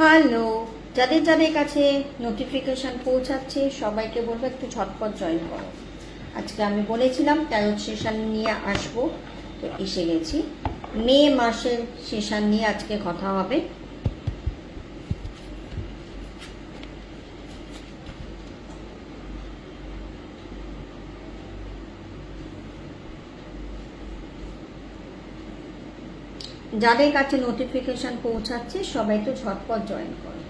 Hello, যাদের যাদের কাছে নোটিফিকেশন পৌঁছাচ্ছে সবাইকে বলবো একটু ঝটপট জয়েন করো। আজকে আমি বলেছিলাম ট্যারোট সেশন নিয়ে আসবো, তো এসে গেছি। মে মাসের সেশন নিয়ে আজকে কথা হবে। যাদের কাছে নোটিফিকেশন পৌঁছাচ্ছে সবাই তো ঝটপট জয়েন করো।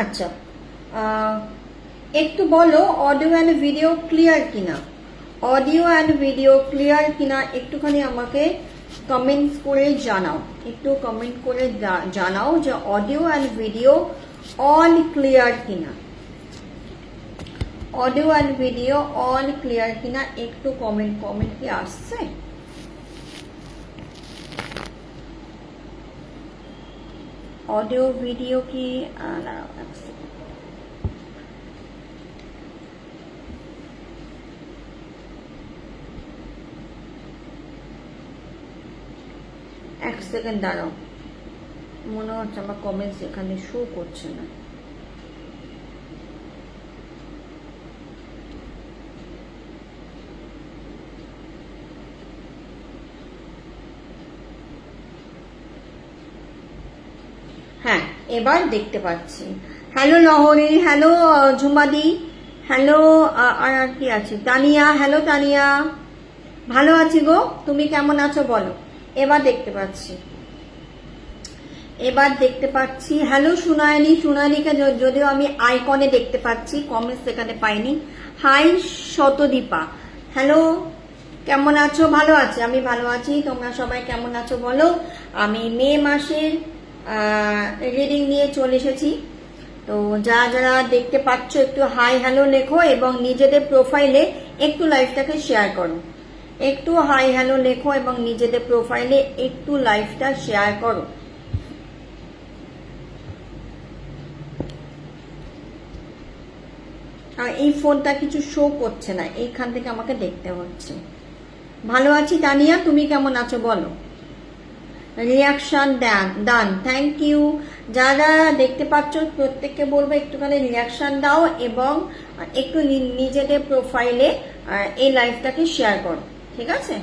আচ্ছা, একটু বলো অডিও অ্যান্ড ভিডিও ক্লিয়ার কিনা। অডিও অ্যান্ড ভিডিও ক্লিয়ার কিনা একটুখানি আমাকে কমেন্টস করে জানাও। একটু কমেন্ট করে জানাও যে audio and video all clear কিনা। Audio and video all clear কিনা একটু কমেন্ট কি আসছে? অডিও ভিডিও কি এক সেকেন্ড দাঁড়াও, মনে হচ্ছে আমার কমেন্টস এখানে শো করছে না। হ্যাঁ, এবার দেখতে পাচ্ছি। হ্যালো লহরি, হ্যালো ঝুমাদি, হ্যালো আর কি আছে, তানিয়া, হ্যালো তানিয়া, ভালো আছি গো, তুমি কেমন আছো বলো। এবার দেখতে পাচ্ছি। হ্যালো সুনয়নী, সুনয়নীকে যদিও আমি আইকনে দেখতে পাচ্ছি, কমেন্টস এখানে পাইনি। হাই শতদীপা, হ্যালো, কেমন আছো? ভালো আছি, আমি ভালো আছি, তোমরা সবাই কেমন আছো বলো। আমি মে মাসের রিডিং নিয়ে চলে এসেছি। তো যারা দেখতে পাচ্ছ একটু হাই হ্যালো লেখো এবং নিজেদের প্রোফাইলে একটু লাইভটাকে শেয়ার করো। একটু হাই হ্যালো লেখো এবং নিজেদের প্রোফাইলে একটু লাইভটা শেয়ার করো। আর এই ফোনটা কিছু শো করছে না, এইখান থেকে আমাকে দেখতে হচ্ছে। ভালো আছি তানিয়া, তুমি কেমন আছো বলো। Reaction done, thank you. যারা দেখতে পাচ্ছ প্রত্যেককে বলবো একটুখানি রিয়াকশন দাও এবং একটু নিজেদের প্রোফাইলে এই লাইভটাকে শেয়ার করো, ঠিক আছে।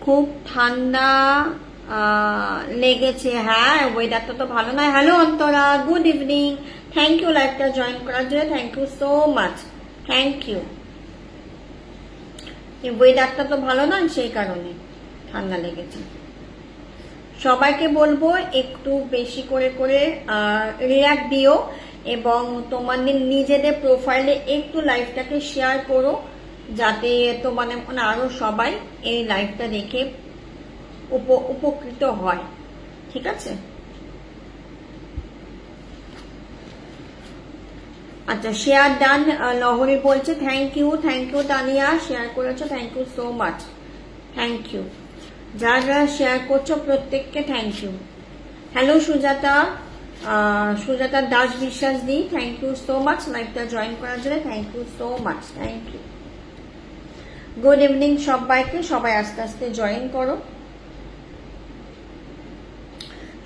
খুব ঠান্ডা লেগেছে, হ্যাঁ ওয়েদারটা তো ভালো নয়। Hello Antara, good evening, thank you লাইভটা জয়েন করার জন্য, thank you so much, thank you. ওয়েদারটা তো ভালো নয়, সেই কারণে ঠান্ডা লেগেছে। সবাইকে বলবো একটু বেশি করে করে রিয়াক্ট দিও এবং তোমাদের নিজেদের প্রোফাইলে একটু লাইভটাকে শেয়ার করো, যাতে তোমাদের আরো সবাই এই লাইভটা দেখে উপকৃত হয়। ঠিক আছে? আচ্ছা, শেয়ার ডান। লহরি বলছে থ্যাংক ইউ তানিয়া, শেয়ার করেছো, thank you so much, thank you. যারা শেয়ার করছো প্রত্যেককে thank you. Hello Sujata, Sujata Das Biswas di, thank you so much লাইভটা জয়েন করার জন্য, thank you so much, thank you. Good evening সবাইকে, সবাই আস্তে আস্তে জয়েন করো,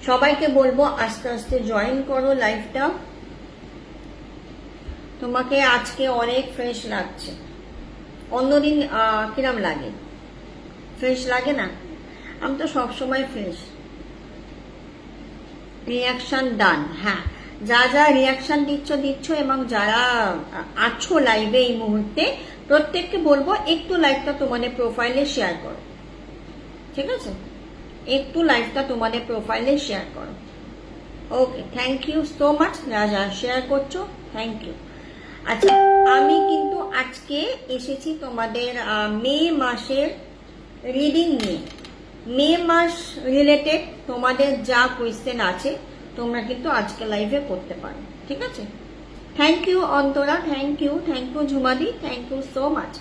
সবাইকে বলবো আস্তে আস্তে জয়েন করো লাইভটা। তোমাকে আজকে অনেক ফ্রেশ লাগছে, অন্যদিন কিরম লাগে? ফ্রেশ লাগে না? আমি তো সবসময় ফ্রেশ। রিয়াকশন ডান। হ্যাঁ, যা যা রিয়াকশন দিচ্ছ এবং যারা আছো লাইভে এই মুহূর্তে, প্রত্যেককে বলবো একটু লাইভটা তোমাদের প্রোফাইলে শেয়ার করো। ঠিক আছে? একটু লাইভটা তোমাদের প্রোফাইলে শেয়ার করো। ওকে, থ্যাংক ইউ সো মাচ যা যা শেয়ার করছো, থ্যাংক ইউ। আচ্ছা, আমি কিন্তু আজকে এসেছি তোমাদের মে মাসের রিডিং নিয়ে। মে মাস রিলেটেড তোমাদের যা কোয়েশ্চেন আছে তোমরা কিন্তু আজকে লাইভে করতে পারো। ঠিক আছে? Thank you Antara, thank you Jhumadi, thank you so much.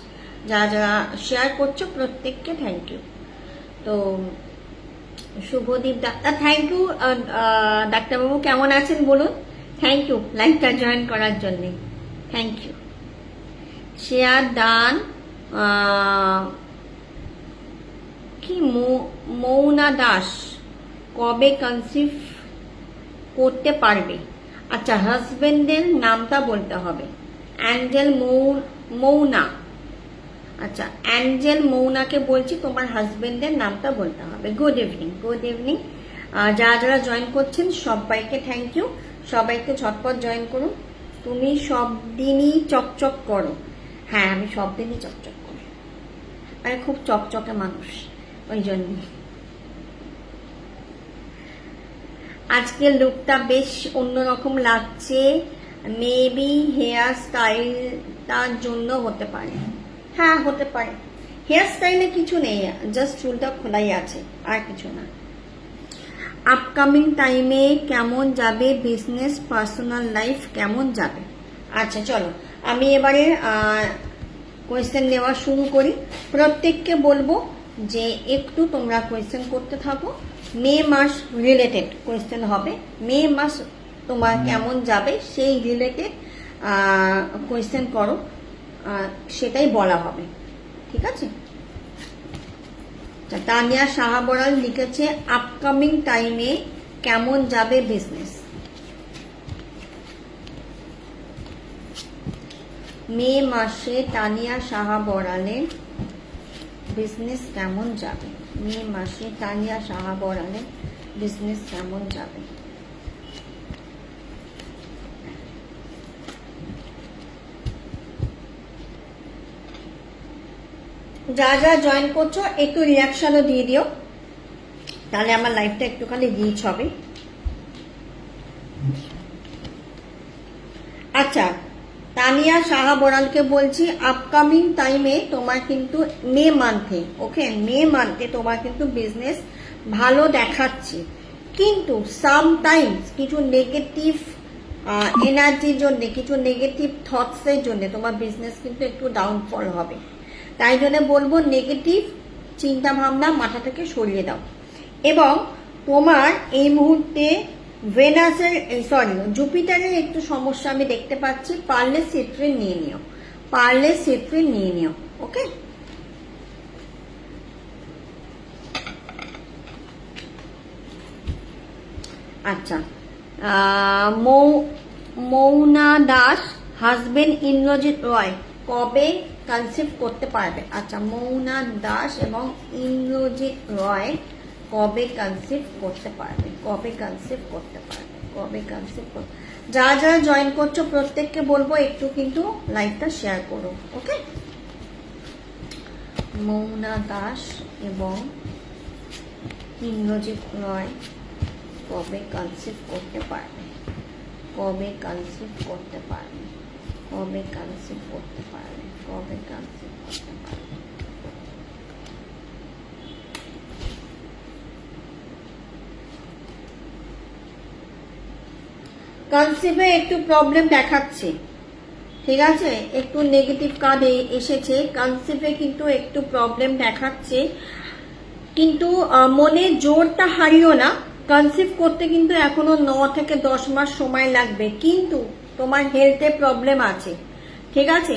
যা যারা শেয়ার করছো প্রত্যেককে থ্যাংক ইউ। তো শুভদীপ ডাক্তার, থ্যাংক ইউ। ডাক্তারবাবু কেমন আছেন বলুন? থ্যাংক ইউ লাইভটা জয়েন করার জন্য, থ্যাংক ইউ। Share done. কি মৌনা দাস, কবে কনসিভ করতে পারবে? আচ্ছা, হাজবেন্ডের নামটা বলতে হবে। অ্যাঞ্জেল মৌনা। আচ্ছা, অ্যাঞ্জেল মৌনাকে বলছি তোমার হাজবেন্ডের নামটা বলতে হবে। Good evening. যারা যারা জয়েন করছেন সবাইকে থ্যাংক ইউ। সবাইকে ঝটপট জয়েন করুন। তুমি সব দিনই চকচক করো। হ্যাঁ, আমি সব দিনই চকচক করি, আমি খুব চকচকে মানুষ, ওই জন্য। আজকের লুকটা বেশ অন্যরকম লাগছে, মেবি হেয়ার স্টাইলটার জন্য হতে পারে। হ্যাঁ, হতে পারে। হেয়ার স্টাইলে কিছু নেই, জাস্ট চুলটা খোলাই আছে, আর কিছু না। আপকামিং টাইমে কেমন যাবে বিজনেস, পার্সোনাল লাইফ কেমন যাবে? আচ্ছা চলো, আমি এবারে কোয়েশ্চেন নেওয়া শুরু করি। প্রত্যেককে বলবো যে একটু তোমরা কোয়েশ্চেন করতে থাকো। মে মাস রিলেটেড কোয়েশ্চেন হবে, মে মাস তোমার কেমন যাবে সেই রিলেটেড কোয়েশ্চেন করো, সেটাই বলা হবে। ঠিক আছে? তানিয়া সাহা বড়াল লিখেছে আপকামিং টাইমে কেমন যাবে বিজনেস। মে মাসে তানিয়া সাহা বড়ালের বিজনেস কেমন যাবে? মে মাসে তানিয়া সাহা বড়ালের বিজনেস কেমন যাবে? যা যা জয়েন করছো একটু রিয়াকশনও দিয়ে দিও, তাহলে আমার লাইফটা একটুখানি রিচ হবে। আচ্ছা, তানিয়া সাহা বড়ালকে বলছি আপকামিং টাইমে তোমার কিন্তু মে মান্থে, ওকে, মে মান্থে তোমার কিন্তু বিজনেস ভালো দেখাচ্ছে, কিন্তু সামটাইমস কিছু নেগেটিভ এনার্জির জন্য, কিছু নেগেটিভ থটসের জন্য তোমার বিজনেস কিন্তু একটু ডাউনফল হবে। তাই জন্য বলবো নেগেটিভ চিন্তা ভাবনা মাথা থেকে সরিয়ে দাও। এবং তোমার এই মুহূর্তে ভেনাসের জুপিটারের একটু সমস্যা আমি দেখতে পাচ্ছি, পারলে সিট্রিন নিয়ে নিও, পারলে সিট্রিন নিয়ে নিও। ওকে, আচ্ছা। মৌনা দাস, হাজবেন্ড ইন্দ্রজিৎ রয় কবে কনসিভ করতে পারবে? আচ্ছা, মৌনা দাস এবং ইন্দ্রজিৎ রয় কবে কনসিভ করতে পারবে? কবে কনসিভ করতে পারবে? কবে কনসিভ করতে? যারা যারা জয়েন করছো প্রত্যেককে বলবো একটু কিন্তু লাইভটা শেয়ার করো। ওকে, মৌনা দাস এবং ইন্দ্রজিৎ রয় কবে কনসিভ করতে পারবে, কবে কনসিভ করতে পারবে, কবে কনসিভ করতে পারবে, কবে কনসিভ করতে পারবে? কনসিভে একটু প্রবলেম দেখাচ্ছে, ঠিক আছে, একটু নেগেটিভ কার্ড এসেছে। কনসিভে কিন্তু একটু প্রবলেম দেখাচ্ছে, কিন্তু মনে জোরটা হারিও না। কনসিভ করতে কিন্তু এখনো 9 থেকে 10 মাস সময় লাগবে, কিন্তু তোমার হেলথে প্রবলেম আছে, ঠিক আছে,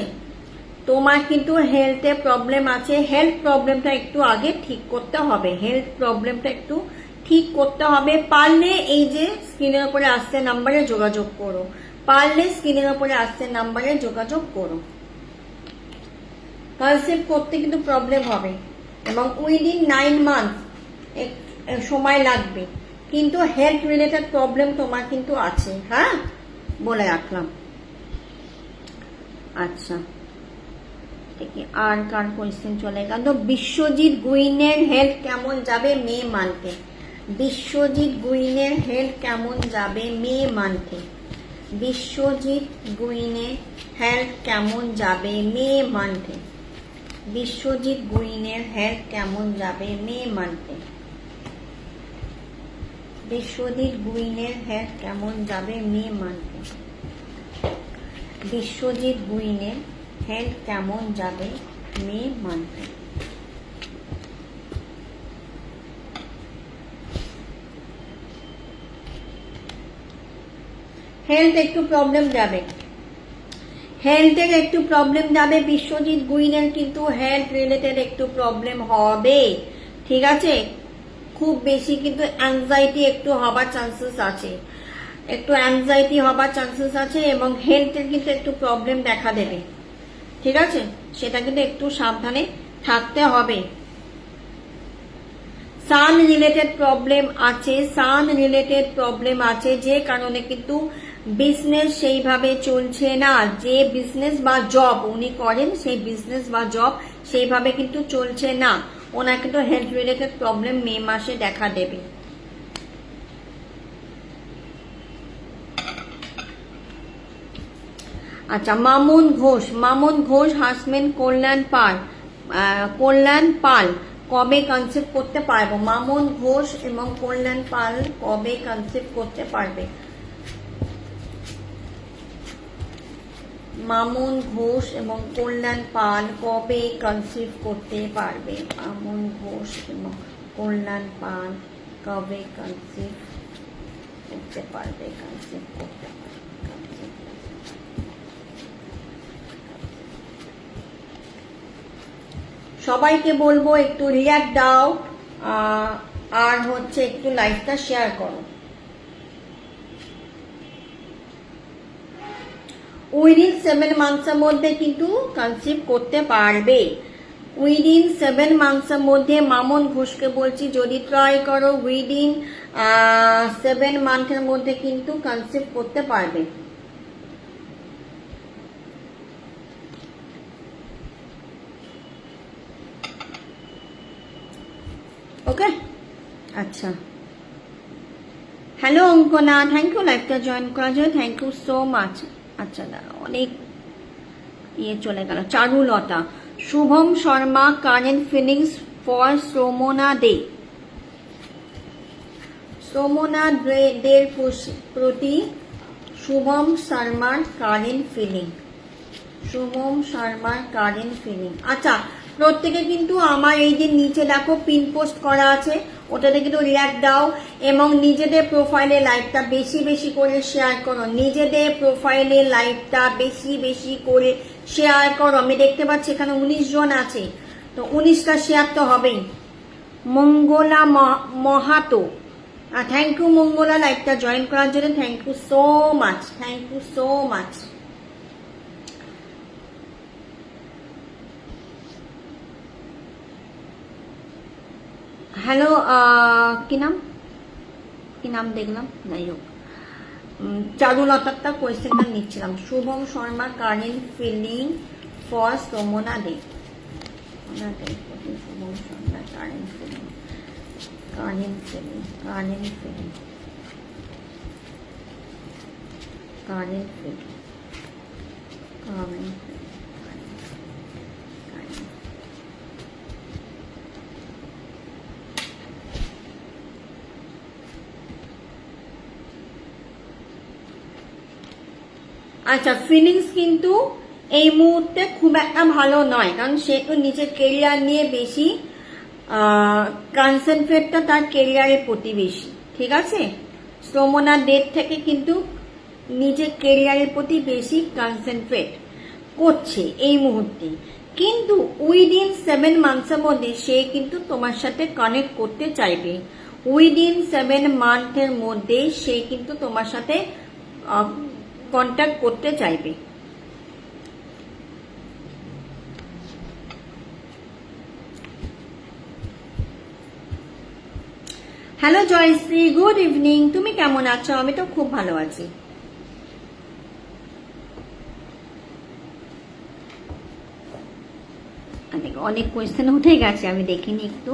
তোমার কিন্তু হেলথে প্রবলেম আছে। হেলথ প্রবলেমটা একটু আগে ঠিক করতে হবে, হেলথ প্রবলেমটা একটু ঠিক করতে হবে। পারলে এই যে স্ক্রিনের উপরে আসছে নাম্বারে যোগাযোগ করো, পারলে স্ক্রিনের উপরে আসছে নাম্বারে যোগাযোগ করো। কনসিভ করতে কিন্তু প্রবলেম হবে এবং উইদিন 9 মান্থ সময় লাগবে, কিন্তু হেলথ রিলেটেড প্রবলেম তোমার কিন্তু আছে, হ্যাঁ, বলে রাখলাম। আচ্ছা, আর কার কোয়েশ্চেন চলে গেল? বিশ্বজিৎ গুইনের হেলথ কেমন যাবে মে মান্থে? বিশ্বজিৎ গুইনের হেলথ কেমন যাবে মে মান্থে? বিশ্বজিৎ গুইনের হেলথ কেমন যাবে মে মান্থে? বিশ্বজিৎ গুইনের হেলথ কেমন যাবে মে মান্থে? বিশ্বজিৎ গুইনের হেলথ কেমন যাবে মে মান্থে? বিশ্বজিৎ গুইনের হেলথ কেমন যাবে মে মান্থে? হেলথ একটু প্রবলেম যাবে, হেলথের একটু প্রবলেম যাবে বিশ্বজিৎ গুইনের, কিন্তু হেলথ রিলেটেড একটু প্রবলেম হবে, ঠিক আছে, খুব বেশি কিন্তু অ্যাংজাইটি একটু হবার চান্সেস আছে, একটু অ্যাংজাইটি হবার চান্সেস আছে এবং হেলথের কিন্তু একটু প্রবলেম দেখা দেবে, ঠিক আছে, সেটা কিন্তু একটু সাবধানে থাকতে হবে। সান রিলেটেড প্রবলেম আছে, সান রিলেটেড প্রবলেম আছে, যে কারণে কিন্তু বিজনেস সেইভাবে চলছে না, যে বিজনেস বা জব উনি করেন সেই বিজনেস বা জব সেইভাবে কিন্তু চলছে না, ওনার কিন্তু হেলথ রিলেটেড প্রবলেম মে মাসে দেখা দেবে। আচ্ছা, মামুন ঘোষ, মামুন ঘোষ হাজবেন্ড কল্যাণ পাল কবে কনসিভ করতে পারবো? মামুন ঘোষ এবং কল্যাণ পাল কবে কনসিভ করতে পারবে? মামুন ঘোষ এবং কল্যাণ পাল কবে কনসিভ করতে পারবে? মামুন ঘোষ এবং কল্যাণ পাল কবে কনসিভ করতে পারবে? কনসিভ করতে পারবে। সবাইকে বলবো একটু রিঅ্যাক্ট দাও, আর হচ্ছে একটু লাইভটা শেয়ার করো। উইদিন 7 মান্থসের মধ্যে কিন্তু কনসিভ করতে পারবে, উইদিন 7 মান্থসের মধ্যে। মামুন ঘোষকে বলছি যদি ট্রাই করো উইদিন 7 মান্থের মধ্যে কিন্তু কনসিভ করতে পারবে। ওকে, আচ্ছা, হ্যালো অঙ্কনা, থ্যাংক ইউ লাইভটা জয়েন করার জন্য, থ্যাংক ইউ সো মাচ। আচ্ছা, দাঁড়া, অনেক চলে গেল। Charulata, Shubham Sharma current feelings for Somna De. Somna দের প্রতি শুভম শর্মার কারেন্ট ফিলিং, শুভম শর্মার কারেন্ট ফিলিং। আচ্ছা, প্রত্যেকে কিন্তু আমার এই যে নিচে দেখো পিন পোস্ট করা আছে, ওটাতে কিন্তু রিঅ্যাক্ট দাও এবং নিজেদের প্রোফাইলে লাইভটা বেশি বেশি করে শেয়ার করো, নিজেদের প্রোফাইলে লাইভটা বেশি বেশি করে শেয়ার করো। আমি দেখতে পাচ্ছি এখানে 19 জন আছে, তো 19টা শেয়ার তো হবেই। মঙ্গলা মহাতো, থ্যাংক ইউ মঙ্গলা লাইভটা জয়েন করার জন্য, thank you so much, thank you so much. Hello, কি নাম দেখলাম, যাই হোক, চারুলতারটা কোয়েশ্চেনটা নিচ্ছিলাম। Shubham Sharma current feeling for Somna De, Shubham Sharma current feeling current feeling, current feeling, current feeling, current feeling. আচ্ছা, ফিলিংস কিন্তু এই মুহূর্তে খুব একটা ভালো নয়, কারণ সে তো নিজের কেরিয়ার নিয়ে বেশি কনসেন্ট্রেটটা তার কেরিয়ারের প্রতি বেশি, ঠিক আছে। শ্রমণা ডেট থেকে কিন্তু নিজের কেরিয়ারের প্রতি বেশি কনসেন্ট্রেট করছে এই মুহূর্তে, কিন্তু উইদিন 7 মান্থসের মধ্যে সে কিন্তু তোমার সাথে কানেক্ট করতে চাইবে। উইদিন 7 মান্থের মধ্যে সে কিন্তু তোমার সাথে কন্ট্যাক্ট করতে চাইবে। Hello Joyshree, good evening. তুমি কেমন আছো? আমি তো খুব ভালো আছি। অনেক কোয়েশ্চেন উঠে গেছে, আমি দেখিনি একটু।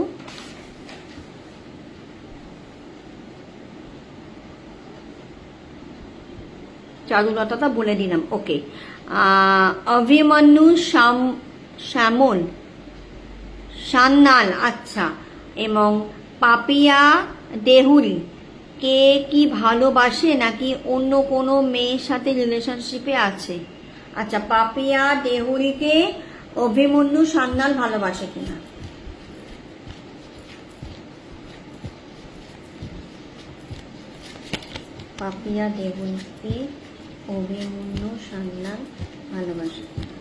চারুলতা বলে দিলাম, ওকে। অভিমন্যু শ্যামল সান্নাল, আচ্ছা, এবং পাপিয়া দেহুরি, কে কি ভালোবাসে নাকি অন্য কোনো মেয়ের সাথে রিলেশনশিপে আছে? আচ্ছা, পাপিয়া দেহুরিকে অভিমন্যু সান্নাল ভালোবাসে কিনা? পাপিয়া দেহুরিকে অভিমন্যু সান্নাল ভালোবাসে কিনা?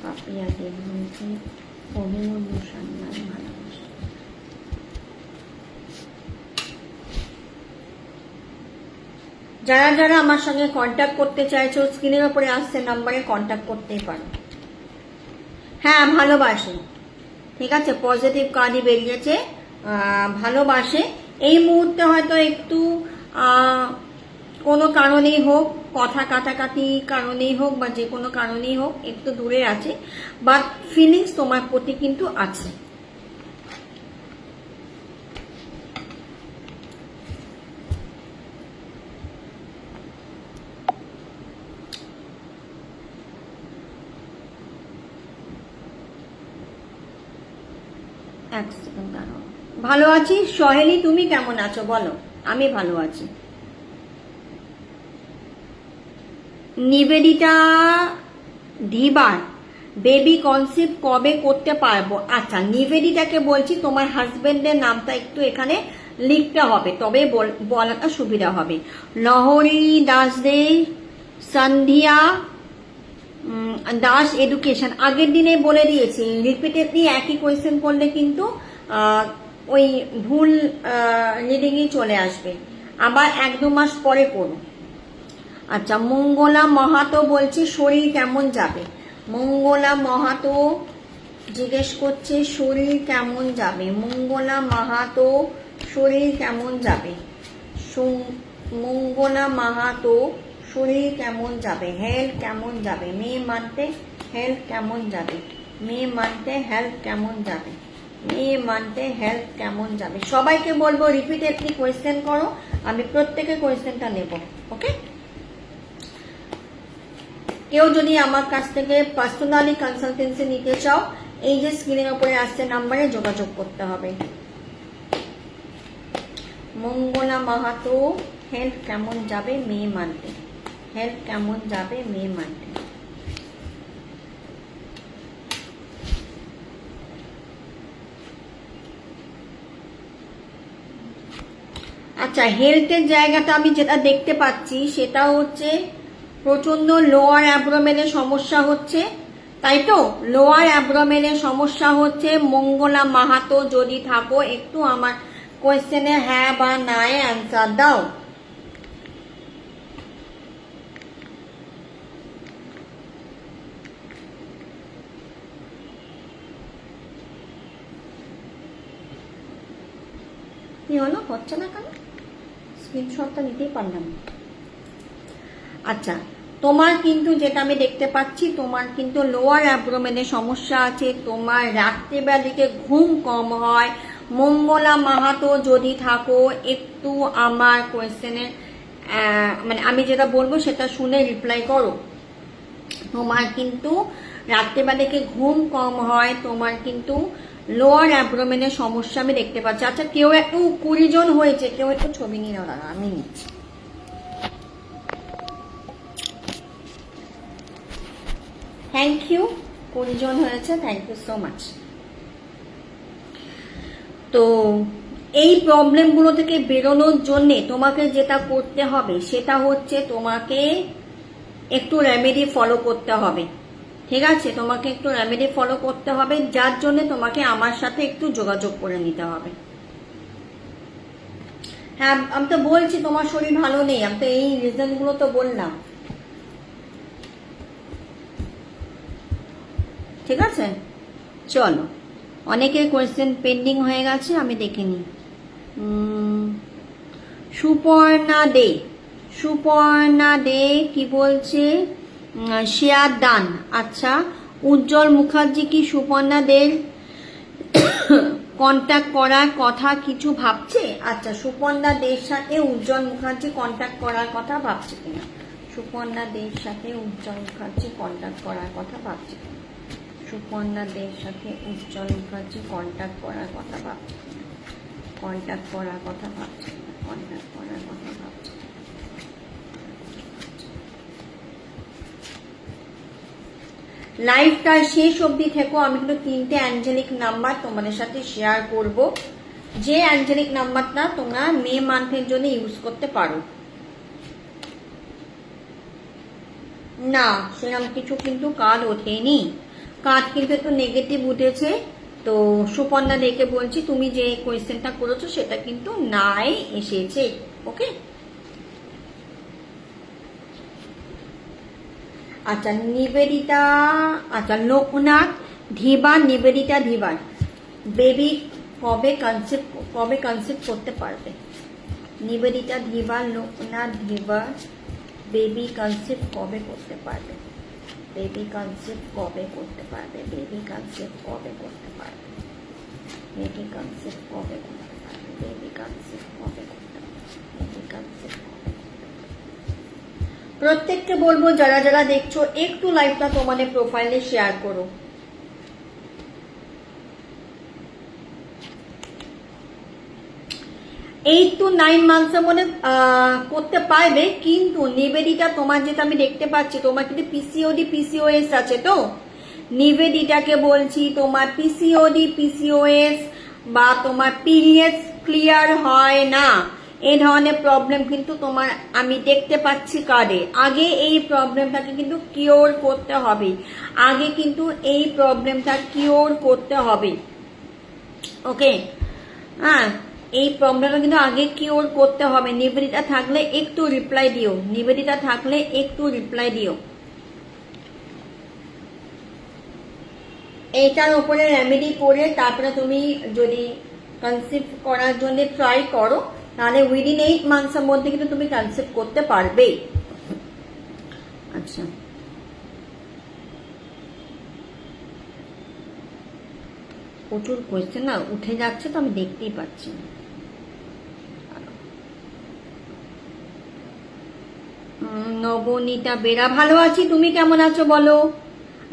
পাপিয়া দেহুরিকে অভিমন্যু সান্নাল ভালোবাসে। যারা যারা আমার সঙ্গে কন্ট্যাক্ট করতে চাইছো, স্ক্রিনের উপরে আসছে নাম্বারে কন্ট্যাক্ট করতেই পারো। হ্যাঁ, ভালোবাসে, ঠিক আছে, পজিটিভ কার্ডই বেরিয়েছে, ভালোবাসে। এই মুহূর্তে হয়তো একটু কোনো কারণেই হোক, কথা কাটাকাটি কারণেই হোক বা যে কোনো কারণেই হোক একটু দূরে আছে, বাট ফিলিংস তোমার প্রতি কিন্তু আছে। এক সেকেন্ড দাঁড়াও। ভালো আছি সহেলি, তুমি কেমন আছো বলো? আমি ভালো আছি। নিবেদিতা ধীবার, বেবি কনসেপ্ট কবে করতে পারবো? আচ্ছা, নিবেদিতাকে বলছি তোমার হাজবেন্ডের নামটা একটু এখানে লিখতে হবে, তবে বলাটা সুবিধা হবে। লহরী দাস দে, সন্ধিয়া দাস এডুকেশন, আগের দিনে বলে দিয়েছি, রিপিটেডলি একই কোয়েশ্চেন করলে কিন্তু ওই ভুল রিডিংই চলে আসবে, আবার 1-2 মাস পরে করো। আচ্ছা, মঙ্গলা মাহাতো বলছি শরীর কেমন যাবে? মঙ্গলা মাহাতো জিজ্ঞেস করছে শরীর কেমন যাবে। মঙ্গলা মাহাতো শরীর কেমন যাবে? মঙ্গলা মাহাতো শরীর কেমন যাবে, হেলথ কেমন যাবে? মে মান্থে হেলথ কেমন যাবে? মে মান্থে হেলথ কেমন যাবে? মে মান্থে হেলথ কেমন যাবে? সবাইকে বলবো রিপিটেডলি কোয়েশ্চেন করো, আমি প্রত্যেকের কোয়েশ্চেনটা নেব, ওকে। কেউ যদি আমার কাছ থেকে পার্সোনালি কনসালটেন্সি নিতে চাও, এই যে স্ক্রিনের উপরে আসছে নাম্বারে যোগাযোগ করতে হবে। মঙ্গলা মাহাতো হেলথ কেমন যাবে মে মান্থে? হেলথ কেমন যাবে মে মান্থে? আচ্ছা, হেলথের জায়গাটা আমি যেটা দেখতে পাচ্ছি সেটা হচ্ছে প্রচন্ড লোয়ার অ্যাবডোমেনের সমস্যা হচ্ছে, তাই তো? লোয়ার অ্যাবডোমেনের সমস্যা হচ্ছে। মঙ্গলা মাহাতো যদি থাকো, একটু আমার কোয়েশ্চেনে হ্যাঁ বা না অ্যান্সার দাও। কি হলো, হচ্ছে না কেন? স্ক্রিনশটটা নিতেই পারলাম। আচ্ছা, তোমার কিন্তু যেটা আমি দেখতে পাচ্ছি, তোমার কিন্তু লোয়ার অ্যাবডোমেনে সমস্যা আছে, তোমার রাত্রিবেলা দিকে ঘুম কম হয়। মঙ্গলা মাহাতো যদি থাকো, একটু আমার কোয়েশ্চেনের মানে আমি যেটা বলবো সেটা শুনে রিপ্লাই করো। তোমার কিন্তু রাত্রিবেলা দিকে ঘুম কম হয়, তোমার কিন্তু লোয়ার অ্যাবডোমেনের সমস্যা আমি দেখতে পাচ্ছি। আচ্ছা, কেউ একটু 20 জন হয়েছে, কেউ একটু ছবি নিয়ে নাও, দাঁড়া আমি নিচ্ছি। থ্যাংক ইউ, 20 জন হয়েছে, থ্যাংক ইউ সো মাচ। তো এই প্রবলেমগুলো থেকে বেরোনোর জন্যে তোমাকে যেটা করতে হবে সেটা হচ্ছে তোমাকে একটু রেমেডি ফলো করতে হবে। ঠিক আছে, তোমাকে একটু রেমেডি ফলো করতে হবে, যার জন্য তোমাকে আমার সাথে একটু যোগাযোগ করে নিতে হবে। হ্যাঁ, আমি তো বলছি তোমার শরীর ভালো নেই, আমি তো এই রিজন গুলো তো বললাম। ঠিক আছে, চলো, অনেকের কোয়েশ্চেন পেন্ডিং হয়ে গেছে, আমি দেখিনি। সুপর্ণা দে কি বলছে? Share done. আচ্ছা, উজ্জ্বল মুখার্জি কি সুপর্ণা দের কন্ট্যাক্ট করার কথা কিছু ভাবছে? আচ্ছা, সুপর্ণা দের সাথে উজ্জ্বল মুখার্জি কন্ট্যাক্ট করার কথা ভাবছে কিনা? সুপর্ণা দের সাথে উজ্জ্বল মুখার্জি কন্ট্যাক্ট করার কথা ভাবছে কিনা? সুপর্ণা দের সাথে উজ্জ্বল মুখার্জি কন্ট্যাক্ট করার কথা ভাবছে, কন্ট্যাক্ট করার কথা ভাবছে, কন্ট্যাক্ট করার কথা ভাবছে। লাইভটা শেষ অবধি থেকো, আমি কিন্তু 3টে অ্যাঞ্জেলিক নাম্বার তোমাদের সাথে শেয়ার করব, যে অ্যাঞ্জেলিক নাম্বারটা তোমরা মে মান্থের জন্য ইউজ করতে পারো। না, সেরকম কিছু কিন্তু কার্ড ওঠেনি, কার্ড কিন্তু একটু নেগেটিভ উঠেছে। তো সুপর্ণা দেখে বলছি, তুমি যে কোয়েশ্চেনটা করেছো সেটা কিন্তু নাই এসেছে। ওকে, আচ্ছা নিবেদিতা, আচ্ছা লোকনাথ ধীবার, নিবেদিতা ধীবার বেবি কবে কনসেপ্ট করতে পারবে? নিবেদিতা ধীবার, লোকনাথ ধীবার বেবি কনসেপ্ট কবে করতে পারবে? বেবি কনসেপ্ট কবে করতে পারবে? বেবি কনসেপ্ট কবে করতে পারবে? বেবি কনসেপ্ট কবে করতে পারবে? বেবি কনসেপ্ট কবে করতে পারবে? বেবি কনসেপ্ট কবে? প্রত্যেককে বলবো যারা যারা দেখছো একটু লাইভটা তোমাদের প্রোফাইলে শেয়ার করো। 8 to 9 মান্থসের মধ্যে করতে পারবে, কিন্তু নিবেদিতা তোমার যেটা আমি দেখতে পাচ্ছি, তোমার কিন্তু পিসিওডি পিসিওএস আছে। তো নিবেদিতাকে বলছি, তোমার পিসিওডি পিসিওএস বা তোমার পিরিয়ডস ক্লিয়ার হয় না, এই ধরনের প্রবলেম কিন্তু তোমার আমি দেখতে পাচ্ছি কার্ডে। আগে এই প্রবলেমটাকে কিন্তু কিওর করতে হবে, আগে কিন্তু এই প্রবলেমটা কিওর করতে হবে। ওকে, হ্যাঁ, এই প্রবলেমটা কিন্তু আগে কিওর করতে হবে। নিবেদিতা থাকলে একটু রিপ্লাই দিও, নিবেদিতা থাকলে একটু রিপ্লাই দিও। এইটার উপরে রেমেডি করে তারপরে তুমি যদি কনসিভ করার জন্য ট্রাই করো, তাহলে উইদিন 8 মান্থসের মধ্যে কিন্তু তুমি কনসিভ করতে পারবে। আচ্ছা, প্রচুর কোয়েশ্চেন না উঠে যাচ্ছে, তো আমি দেখতেই পাচ্ছি না। নবনীতা বেরা, ভালো আছি, তুমি কেমন আছো বলো?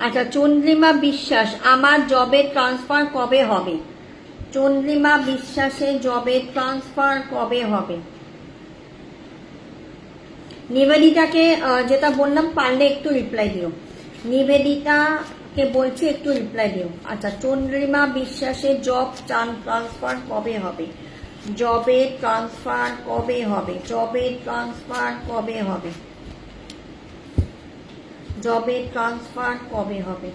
আচ্ছা, চন্দ্রিমা বিশ্বাস, আমার জবে ট্রান্সফার কবে হবে? চন্দ্রিমা বিশ্বাসের জবে ট্রান্সফার কবে হবে? নিবেদিতাকে যেটা বললাম পারলে একটু রিপ্লাই দিও, নিবেদিতাকে বলছি একটু রিপ্লাই দিও। আচ্ছা, চন্দ্রিমা বিশ্বাসের জব ট্রান্সফার কবে হবে? জবে ট্রান্সফার কবে হবে? জবে ট্রান্সফার কবে হবে? জবে ট্রান্সফার কবে হবে?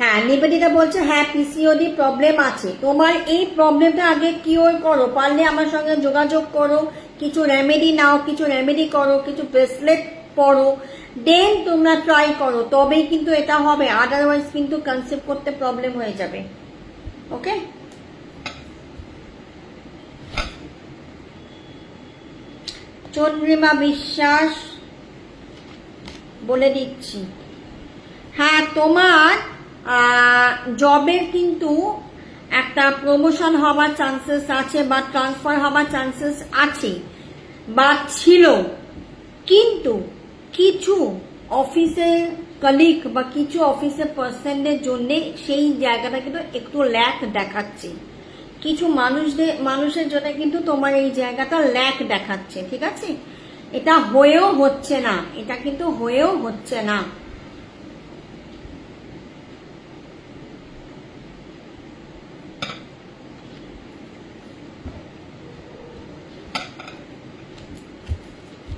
হ্যাঁ, নিবেদিতা বলছে হ্যাঁ পিসিওডি প্রবলেম আছে, তোমার এই প্রবলেমটা আগে কিওর করো, পারলে আমার সঙ্গে যোগাযোগ করো, কিছু রেমেডি নাও, কিছু রেমেডি করো, কিছু ব্রেসলেট পরো, দেন তোমরা ট্রাই করো, তবেই কিন্তু এটা হবে, আদারওয়াইজ কিন্তু কনসেপ্ট করতে প্রবলেম হয়ে যাবে। ওকে, চন্দ্রিমা বিশ্বাস বলে দিচ্ছি। হ্যাঁ, তোমার জবের কিন্তু একটা প্রমোশন হওয়ার চান্সেস আছে বা ট্রান্সফার হওয়ার চান্সেস আছে বা ছিল, কিন্তু কিছু অফিসের কলিগ বা কিছু অফিসের পার্সনদের জন্য সেই জায়গাটা কিন্তু একটু ল্যাক দেখাচ্ছে। কিছু মানুষের জন্য কিন্তু তোমার এই জায়গাটা ল্যাক দেখাচ্ছে, ঠিক আছে? এটা হয়েও হচ্ছে না, এটা কিন্তু হয়েও হচ্ছে না।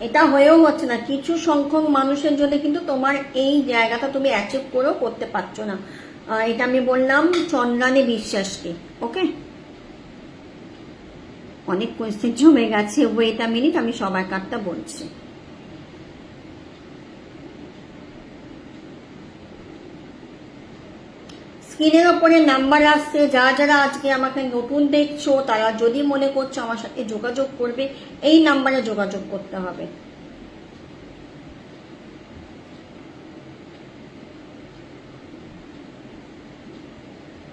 এটা হয়েও হচ্ছে না, কিছু সংখ্যক মানুষের জন্য কিন্তু তোমার এই জায়গাটা তুমি অ্যাচিভ করেও করতে পারছো না। এটা আমি বললাম চন্দ্রানী বিশ্বাসকে। ওকে, অনেক কোয়েশ্চেন জমে গেছে, ওয়েট আ মিনিট, আমি সবার কার্ডটা বলছি। স্ক্রিনের ওপরে নাম্বার আসছে, যারা আজকে আমাকে নতুন দেখছো তারা যদি মনে করছো আমার সাথে যোগাযোগ করবে, এই নাম্বারে যোগাযোগ করতে হবে।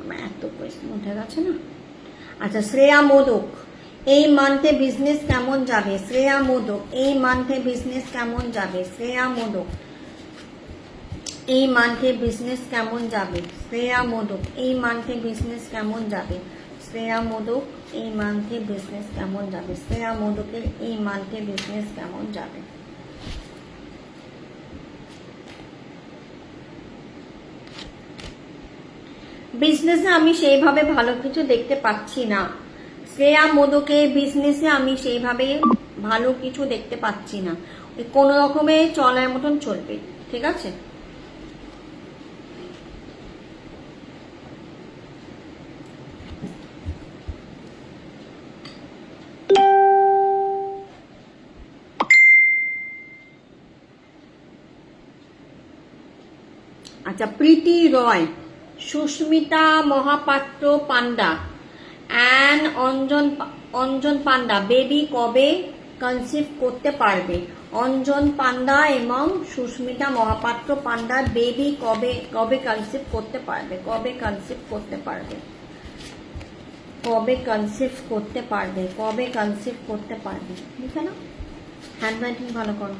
আমার এত কোয়েশ্চেন উঠে গেছে না। আচ্ছা, শ্রেয়া মোদক, এই মান্থে বিজনেস কেমন যাবে? শ্রেয়া মোদক, এই মান্থে বিজনেস কেমন যাবে? শ্রেয়া মোদক, এই মান্থে বিজনেস কেমন যাবে? শ্রেয়া মোদক, এই মান্থে বিজনেস কেমন যাবে? শ্রেয়া মোদক, এই মান্থে বিজনেস কেমন যাবে? শ্রেয়া মোদকের এই মান্থে বিজনেস কেমন যাবে? বিজনেসে আমি সেইভাবে ভালো কিছু দেখতে পাচ্ছি না। শ্রেয়া মোদকের বিজনেসে আমি সেইভাবে ভালো কিছু দেখতে পাচ্ছি না। ওই কোনো রকমে চলার মতন চলবে, ঠিক আছে? আচ্ছা, প্রীতি রয়, সুস্মিতা মহাপাত্র পান্ডা অ্যান্ড অঞ্জন পান্ডা বেবি কবে কনসিভ করতে পারবে? অঞ্জন পান্ডা এবং সুস্মিতা মহাপাত্র পান্ডা বেবি কবে কনসিভ করতে পারবে? কবে কনসিভ করতে পারবে? কবে কনসিভ করতে পারবে? কবে কনসিভ করতে পারবে? লিখে না, হ্যান্ড রাইটিং ভালো করো।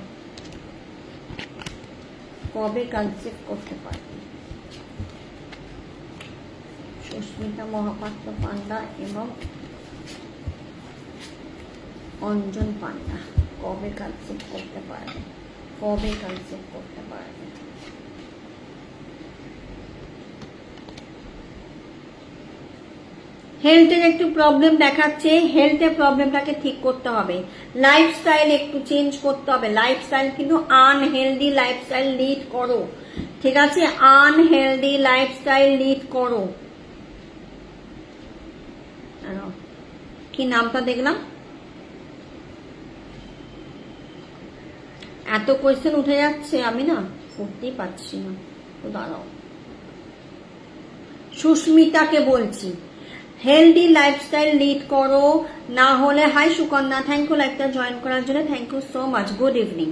কবে কনসিভ করতে পারবে? সুস্মিতা মহাপাত্র পান্ডা এবং অঞ্জন পান্ডা কবে কনসিভ করতে পারবে? কবে কনসিভ করতে পারবে? হেলথের একটু প্রবলেম দেখাচ্ছে, হেলথের প্রবলেমটাকে ঠিক করতে হবে। লাইফস্টাইল একটু চেঞ্জ করতে হবে। লাইফস্টাইল কিন্তু আনহেলদি লাইফস্টাইল লিড করো, ঠিক আছে? আনহেলদি লাইফস্টাইল লিড করো। কি নামটা দেখলাম? এত কোয়েশ্চেন উঠে যাচ্ছে, আমি না করতেই পারছি না, তো দাঁড়াও। সুস্মিতাকে বলছি হেলদি লাইফস্টাইল লিড করো, না হলে হাই সুকন্যা, থ্যাংক ইউ লাইকটা জয়েন করার জন্য, thank you so much, good evening.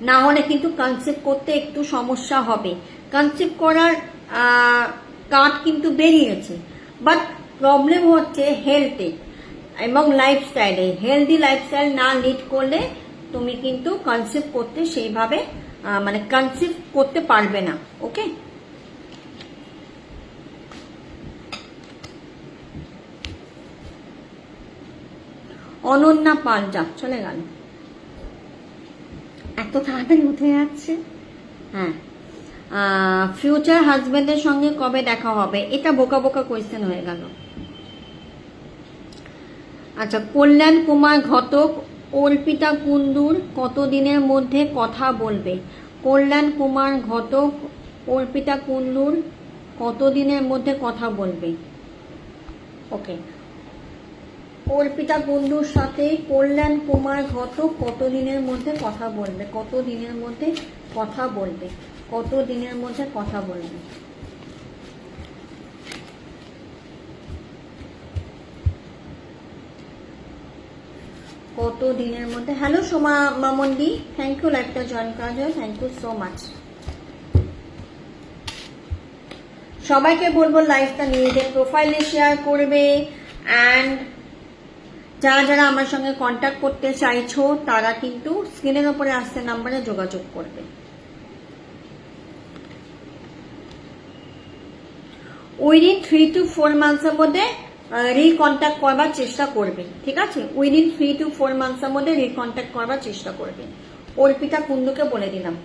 না হলে কিন্তু কনসিভ করতে একটু সমস্যা হবে। কনসিভ করার কার্ড কিন্তু বেরিয়েছে, বাট প্রবলেম হচ্ছে হেলথে এবং লাইফস্টাইলে। হেলদি লাইফস্টাইল না লিড করলে তুমি কিন্তু কনসিভ করতে সেইভাবে মানে কনসিভ করতে পারবে না। ওকে, অনন্যা পাল, যা চলে গেল, এত তাড়াতাড়ি উঠে যাচ্ছে। হ্যাঁ, ফিউচার হাজবেন্ডের সঙ্গে কবে দেখা হবে? এটা বোকা বোকা কোয়েশ্চেন হয়ে গেল। আচ্ছা, কল্যাণ কুমার ঘটক, অর্পিতা কুন্ডুর কতদিনের মধ্যে কথা বলবে? কল্যাণ কুমার ঘটক, অর্পিতা কুন্ডুর কতদিনের মধ্যে কথা বলবে? ওকে, অর্পিতা কুন্ডুর সাথে কল্যাণ কুমার ঘটক কতদিনের মধ্যে কথা বলবে? কতদিনের মধ্যে কথা বলবে? কতদিনের মধ্যে কথা বলবে? কত দিনের মধ্যে। হ্যালো সোমা মামন্দি, থ্যাংক ইউ লাইভটা জয়েন করার জন্য, থ্যাংক ইউ সো মাচ। সবাইকে বলবো লাইভটা নিজেদের প্রোফাইলে শেয়ার করবে, অ্যান্ড যারা যারা আমার সঙ্গে কন্ট্যাক্ট করতে চাইছো তারা কিন্তু স্ক্রিনের উপরে আসছে নাম্বারে যোগাযোগ করবে। উইদিন 3 to 4 মান্থসের মধ্যে রিকন্ট্যাক্ট করবার চেষ্টা করবে, ঠিক আছে? উইদিন 3 to 4 মান্থসের মধ্যে রিকন্ট্যাক্ট করবার চেষ্টা করবে। অর্পিতা কুন্ডুকে বলে দিলাম।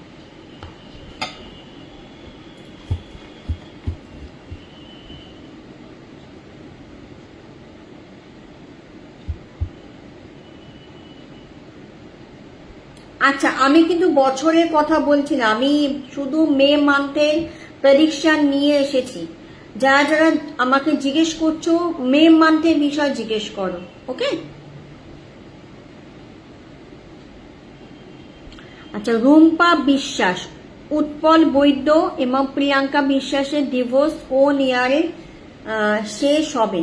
আচ্ছা, আমি কিন্তু বছরের কথা বলছি না, আমি শুধু মে মান্থের প্রেডিকশন নিয়ে এসেছি। যারা যারা আমাকে জিজ্ঞেস করছো মে মান্থের বিষয় জিজ্ঞেস করো, ওকে? আচ্ছা, রুম্পা বিশ্বাস, উৎপল বৈদ্য এবং প্রিয়াঙ্কা বিশ্বাসের ডিভোর্স কোন ইয়ারে শেষ হবে?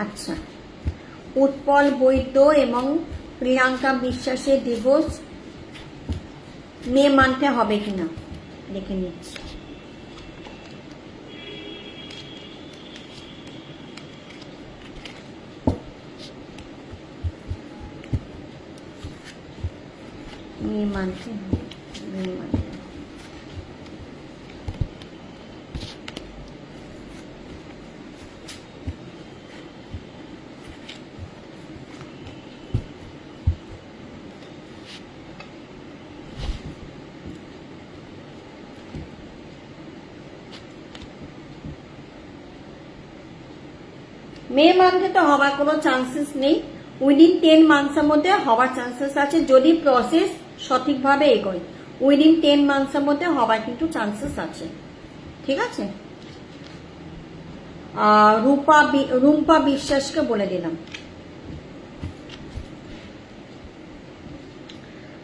আচ্ছা, উৎপল বৈদ্য এবং প্রিয়াঙ্কা বিশ্বাসের ডিভোর্স মে মান্থে হবে কিনা দেখে নিচ্ছি। মে মান্থে, মে মান্থে। মে মান্থে তো হওয়ার কোনো চান্সেস নেই, উইদিন 10 মান্থসের মধ্যে হওয়ার চান্সেস আছে যদি প্রসেস সঠিকভাবে এগোয়। উইদিন 10 মান্থসের মধ্যে হওয়ার কিন্তু চান্সেস আছে, ঠিক আছে? রুম্পা বিশ্বাসকে বলে দিলাম।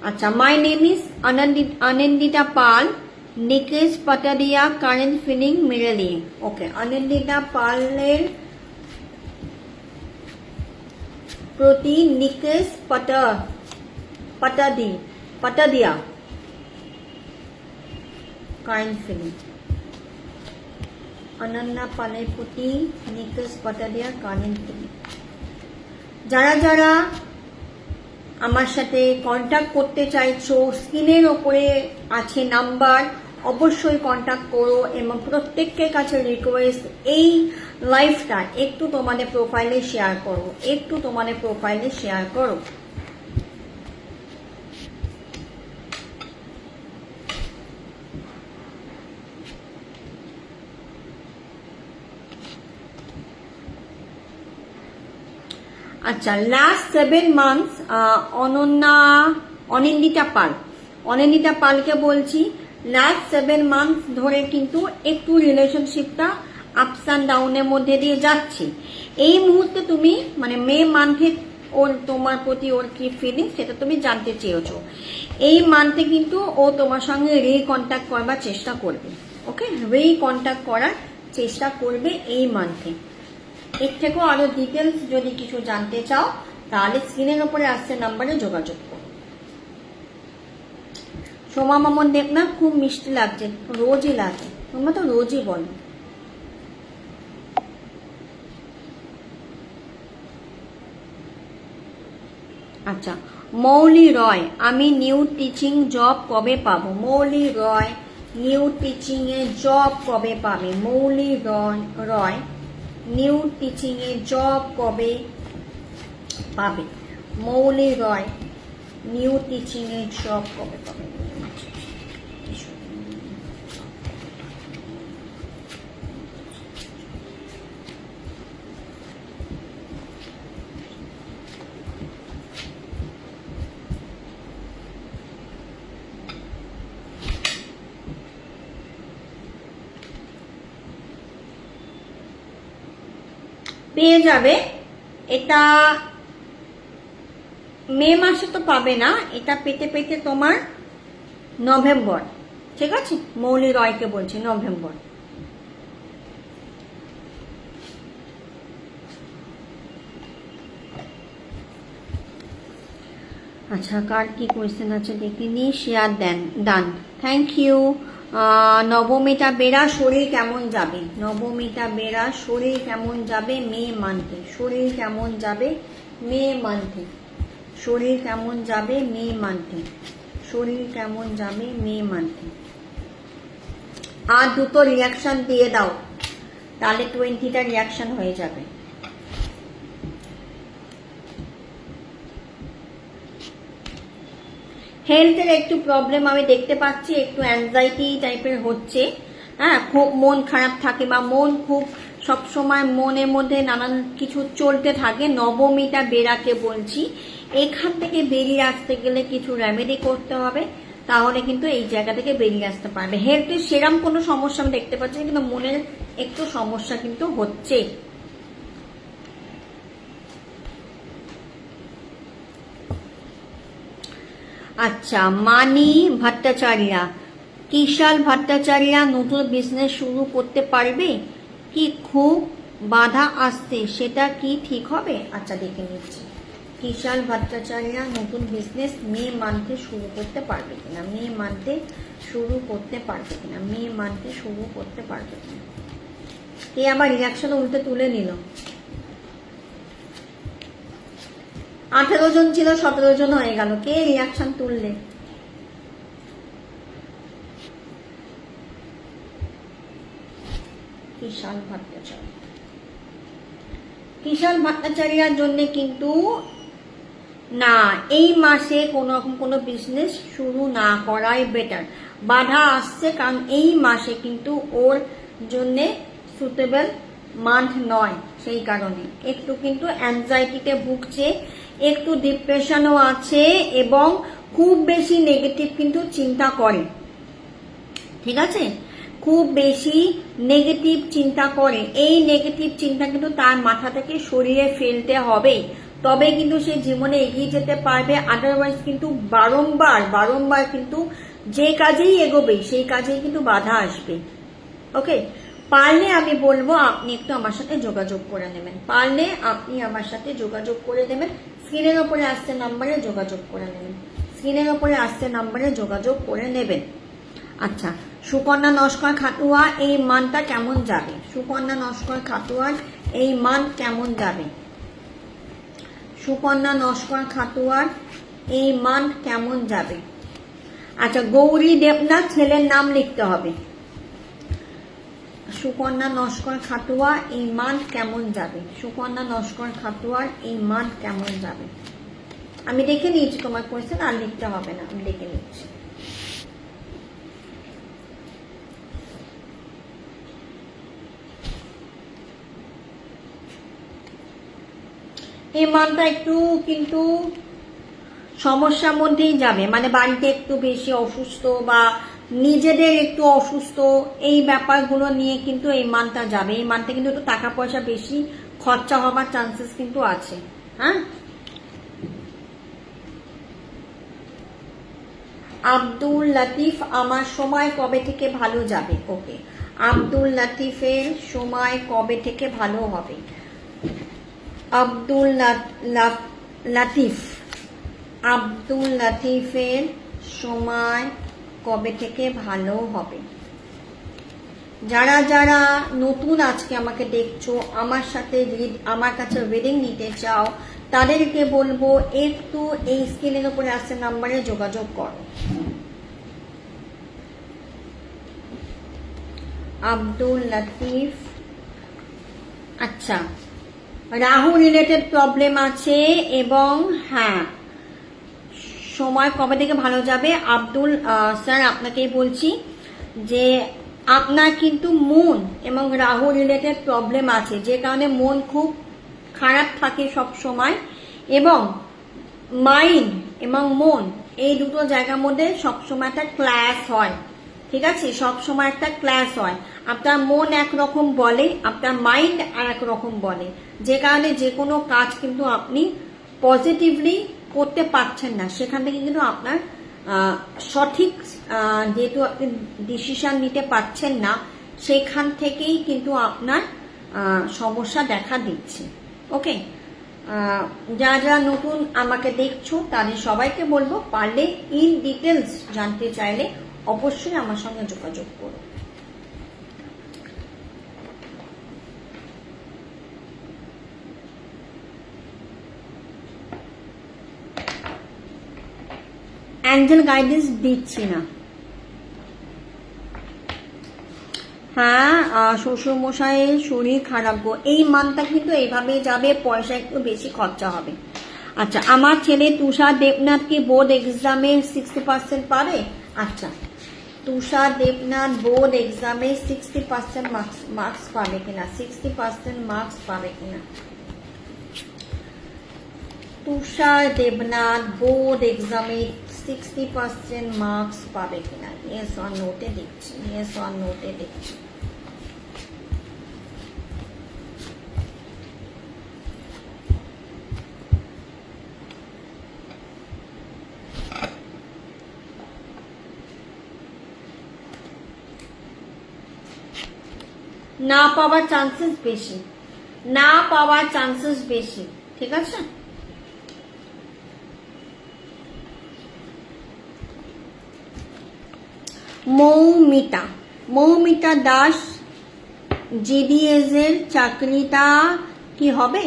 আচ্ছা, মাই নেম ইজ আনন্দিতা পাল, নিকেশ পাটাডিয়া, কারেন্ট ফিলিং মিরেলি। ওকে, আনন্দিতা পালের প্রতি নিকেশ পাটাদিয়া কারেন্ট ফিলিং। অনন্যা পালের প্রতি নিকেশ পাটাদিয়া কারেন্ট ফিলিং। যারা যারা আমার সাথে কন্ট্যাক্ট করতে চাইছো, স্ক্রিনের ওপরে আছে নাম্বার, অবশ্যই কন্ট্যাক্ট করো। এবং প্রত্যেকের কাছে রিকোয়েস্ট, এই লাইফটা একটু তোমাদের প্রোফাইলে শেয়ার করো, একটু তোমাদের প্রোফাইলে শেয়ার করো। আচ্ছা, লাস্ট 7 মান্থস অনিন্দিতা পালকে বলছি, লাস্ট 7 মান্থস ধরে কিন্তু একটু রিলেশনশিপটা আপস অ্যান্ড ডাউনের মধ্যে দিয়ে যাচ্ছে। এই মুহূর্তে তুমি মানে মে মান্থে ওর তোমার প্রতি ওর কি ফিলিং সেটা তুমি জানতে চেয়েছো। এই মান্থে কিন্তু ও তোমার সঙ্গে রিকন্ট্যাক্ট করবার চেষ্টা করবে, ওকে? রিকন্ট্যাক্ট করার চেষ্টা করবে এই মান্থে। এর থেকেও আরো ডিটেলস যদি কিছু জানতে চাও তাহলে স্ক্রিনের উপরে আসছে নাম্বারে যোগাযোগ করো। সোমা মামন দেখনা খুব মিষ্টি লাগছে, রোজই লাগে, তোমরা তো রোজই বলো। আচ্ছা, মৌলি রয়, আমি নিউ টিচিং জব কবে পাবো? মৌলি রয়, নিউ টিচিং এ জব কবে পাবে? মৌলি রয়, নিউ টিচিং এ জব কবে পাবে? মৌলি রয়, নিউ টিচিং এ জব কবে পাবে? পেয়ে যাবে, এটা মে মাসে তো পাবে না, এটা পেতে পেতে তোমার নভেম্বর, ঠিক আছে? মৌলি রয়কে বলছি, নভেম্বর। আচ্ছা, কার কি কোয়েশ্চেন আছে দেখিনি, শেয়ার দেন, done, thank you. Nabamita Bera শরীর কেমন যাবে? নবমিতা বেরা শরীর কেমন যাবে মে মান্থে? শরীর কেমন যাবে মে মান্থে? শরীর কেমন যাবে মে মান্থে? শরীর কেমন যাবে মে মান্থে? আর দুটো রিয়াকশন দিয়ে দাও, তাহলে 20টা রিয়াকশন হয়ে যাবে। হেলথের একটু প্রবলেম আমি দেখতে পাচ্ছি, একটু অ্যাংজাইটি টাইপের হচ্ছে, হ্যাঁ, খুব মন খারাপ থাকে বা মন খুব সবসময় মনের মধ্যে নানান কিছু চলতে থাকে। নবমিতা বেরাকে বলছি, এখান থেকে বেরিয়ে আসতে গেলে কিছু রেমেডি করতে হবে, তাহলে কিন্তু এই জায়গা থেকে বেরিয়ে আসতে পারবে। হেলথের সেরম কোনো সমস্যা আমি দেখতে পাচ্ছি, কিন্তু মনের একটু সমস্যা কিন্তু হচ্ছে। আচ্ছা, মানি ভট্টাচার্যা, কিশাল ভট্টাচার্যা নতুন বিজনেস শুরু করতে পারবে কি? খুব বাধা আসছে, সেটা কি ঠিক হবে? আচ্ছা, দেখে নিচ্ছি। কিশাল ভট্টাচার্যা নতুন বিজনেস মে মান্থে শুরু করতে পারবে কিনা? মে মান্থে শুরু করতে পারবে কিনা? মে মান্থে শুরু করতে পারবে কিনা? কে আবার রিয়াকশন উল্টে তুলে নিল? 18 জন ছিল, 17 জন হয়ে গেল। কে রিয়াকশন তুললে? কিশাল ভট্টাচার্য, কিশাল ভট্টাচার্যার জন্য কিন্তু না, এই মাসে কোনো রকম কোনো বিজনেস শুরু না করাই বেটার। বাধা আসছে কারণ এই মাসে কিন্তু ওর জন্যে সুটেবল মান্থ নয়, সেই কারণে একটু কিন্তু অ্যাংজাইটিতে ভুগছে, একটু ডিপ্রেশনও আছে এবং খুব বেশি নেগেটিভ কিন্তু চিন্তা করে। ঠিক আছে, খুব বেশি নেগেটিভ চিন্তা করে। এই নেগেটিভ চিন্তা কিন্তু তার মাথা থেকে সরিয়ে ফেলতে হবে, তবে কিন্তু সে জীবনে এগিয়ে যেতে পারবে। আদারওয়াইজ কিন্তু বারংবার বারংবার কিন্তু যে কাজেই এগোবে সেই কাজেই কিন্তু বাধা আসবে। ওকে, পারলে আমি বলবো আপনি একটু আমার সাথে যোগাযোগ করে নেবেন, পারলে আপনি আমার সাথে যোগাযোগ করে নেবেন। স্ক্রিনের ওপরে আসছে নাম্বারে যোগাযোগ করে নেবেন, স্ক্রিনের ওপরে আসছে নাম্বারে যোগাযোগ করে নেবেন। আচ্ছা, সুকন্যা নস্কর খাটুয়া এই মানটা কেমন যাবে? সুকন্যা নস্কর খাটুয়ার এই মান কেমন যাবে? সুকন্যা নস্কর খাটুয়ার এই মান কেমন যাবে? আচ্ছা, গৌরী দেবনাথ ছেলের নাম লিখতে হবে। সুকন্যা নস্কর খাটুয়া এই মান কেমন যাবে? সুকন্যা নস্কর খাটুয়ার এই মান কেমন যাবে? আমি দেখে নিয়েছি তোমার কোয়েশ্চেন, আর লিখতে হবে না, আমি দেখে নিচ্ছি। এই মানটা একটু কিন্তু সমস্যার মধ্যেই যাবে, মানে বাড়িতে একটু বেশি অসুস্থ বা নিজেদের একটু অসুস্থ, এই ব্যাপারগুলো নিয়ে কিন্তু এই মানটা যাবে। এই মানটা কিন্তু একটু টাকা পয়সা বেশি খরচা হবার চান্সেস কিন্তু আছে। হ্যাঁ, আব্দুল লতিফ, আমার সময় কবে থেকে ভালো যাবে? ওকে, আব্দুল লতিফের সময় কবে থেকে ভালো হবে? আব্দুল লতিফ, আব্দুল লতিফের সময় কবে থেকে ভালো হবে? যারা যারা নতুন আজকে আমাকে দেখছো, আমার সাথে আমার কাছে রিডিং নিতে চাও, তাদেরকে বলবো একটু এই স্ক্রিনের উপরে আসছে নাম্বারে যোগাযোগ করো। আব্দুল লতিফ, আচ্ছা, রাহু রিলেটেড প্রবলেম আছে এবং হ্যাঁ, সময় কবে থেকে ভালো যাবে? আব্দুল স্যার, আপনাকেই বলছি যে আপনার কিন্তু মন এবং রাহু রিলেটেড প্রবলেম আছে, যে কারণে মন খুব খারাপ থাকে সব সময়, এবং মাইন্ড এবং মন এই দুটো জায়গার মধ্যে সবসময় একটা ক্ল্যাশ হয়। ঠিক আছে, সবসময় একটা ক্ল্যাশ হয়। আপনার মন একরকম বলে, আপনার মাইন্ড আর একরকম বলে, যে কারণে যে কোনো কাজ কিন্তু আপনি পজিটিভলি করতে পারছেন না। সেখান থেকে কিন্তু আপনার সঠিক যেহেতু আপনি ডিসিশন নিতে পারছেন না, সেখান থেকেই কিন্তু আপনার সমস্যা দেখা দিচ্ছে। ওকে, যারা যারা নতুন আমাকে দেখছো তাদের সবাইকে বলবো, পারলে ইন ডিটেলস জানতে চাইলে অবশ্যই আমার সঙ্গে যোগাযোগ করো। অ্যাঞ্জেল গাইডেন্স দিচ্ছি না। হ্যাঁ, শ্বশুর মশাইয়ের শরীর খারাপ গো, এই মানটা কিন্তু এইভাবে যাবে, পয়সা একটু বেশি খরচা হবে। আচ্ছা, আমার ছেলে তুষার দেবনাথ কি বোর্ড এক্সামে 60% পাবে? আচ্ছা, তুষার দেবনাথ বোর্ড এক্সামে 60% মার্কস পাবে কিনা, 60% মার্কস পাবে কিনা? তুষার দেবনাথ বোর্ড এক্সামে 60% মার্কস পাবে কিনা? ইয়েস অর নোতে দেখছি, ইয়েস অর নোতে দেখছি। না পাওয়ার চান্সেস বেশি, না পাওয়ার চান্সেস বেশি, ঠিক আছে? মৌমিতা, মৌমিতা দাস জিডিএস এর চাকরিটা কি হবে?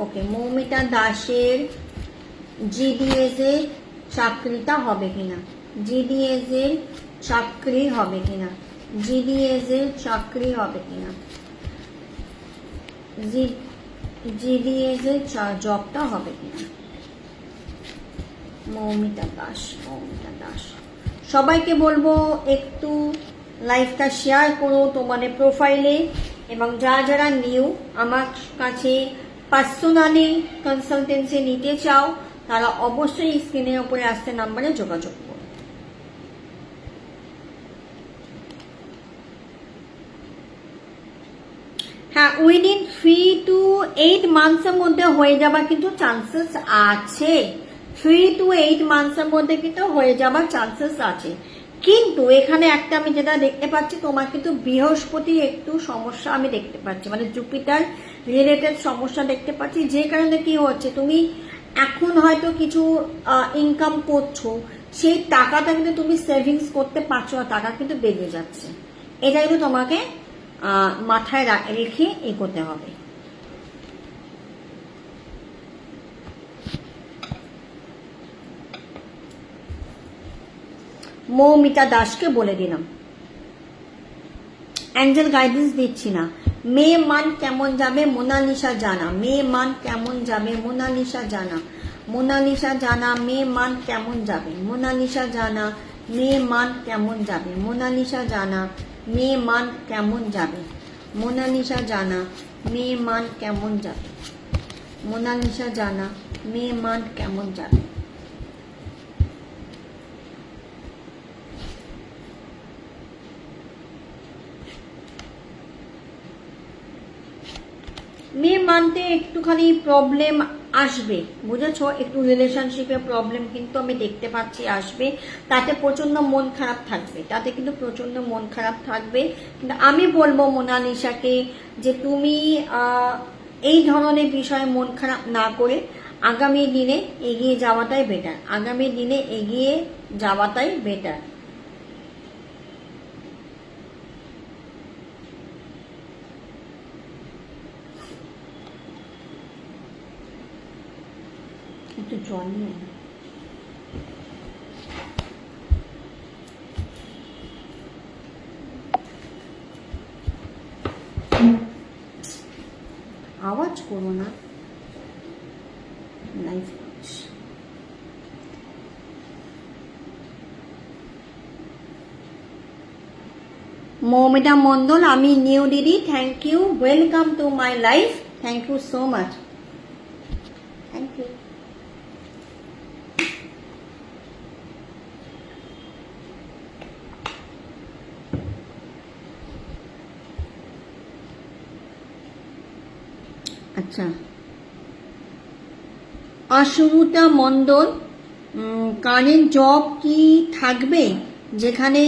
ওকে, মৌমিতা দাসের জিডিএস এর চাকরিটা হবে কিনা, জিডিএস এর চাকরি হবে কিনা, জিডিএস এর চাকরি হবে কিনা, জিডিএস এর জবটা হবে কিনা? মৌমিতা দাস, মৌমিতা দাস। সবাইকে বলবো একটু লাইভটা শেয়ার করো তোমাদের প্রোফাইলে, এবং যারা যারা নিউ আমার কাছে পার্সোনালি কনসালটেন্সি নিতে চাও তারা অবশ্যই স্ক্রিনের উপরে আসতে নাম্বারে যোগাযোগ করো। হ্যাঁ, উইদিন 3 to 8 মান্থসের মধ্যে হয়ে যাবার কিন্তু চান্সেস আছে, 3 to 8 মান্থসের মধ্যে কিন্তু হয়ে যাবার চান্সেস আছে। কিন্তু এখানে একটা আমি যেটা দেখতে পাচ্ছি, তোমার কিন্তু বৃহস্পতি একটু সমস্যা আমি দেখতে পাচ্ছি, মানে জুপিটার রিলেটেড সমস্যা দেখতে পাচ্ছি, যে কারণে কি হচ্ছে, তুমি এখন হয়তো কিছু ইনকাম করছো, সেই টাকাটা কিন্তু তুমি সেভিংস করতে পারছো না, টাকা কিন্তু বেড়ে যাচ্ছে। এটা কিন্তু তোমাকে মাথায় রেখে এগোতে হবে। মৌমিতা দাসকে বলে দিলাম, অ্যাঞ্জেল গাইডেন্স দিচ্ছি না। মে মান কেমন যাবে মোনালিসা জানা, মে মান কেমন যাবে মোনালিসা জানা, মোনালিসা জানা মে মান কেমন যাবে, মোনালিসা জানা মে মান কেমন যাবে, মোনালিসা জানা মে মান কেমন যাবে, মোনালিসা জানা মে মান কেমন যাবে, মোনালিসা জানা মে মান কেমন যাবে। মে মান্থে একটুখানি প্রবলেম আসবে, বুঝেছো, একটু রিলেশনশিপে প্রবলেম কিন্তু আমি দেখতে পাচ্ছি আসবে, তাতে প্রচন্ড মন খারাপ থাকবে, তাতে কিন্তু প্রচন্ড মন খারাপ থাকবে। কিন্তু আমি বলবো মোনালিসাকে যে তুমি এই ধরনের বিষয়ে মন খারাপ না করে আগামী দিনে এগিয়ে যাওয়াটাই বেটার, আগামী দিনে এগিয়ে যাওয়াটাই বেটার। একটু জল নিয়ে আওয়াজ করো না, লাইভ মৌমিতা মন্ডল, আমি নিউ দিদি, thank you, welcome to my life, thank you so much, thank you. আচ্ছা, অসুমিতা মন্ডল, কারেন্ট জব কি থাকবে যেখানে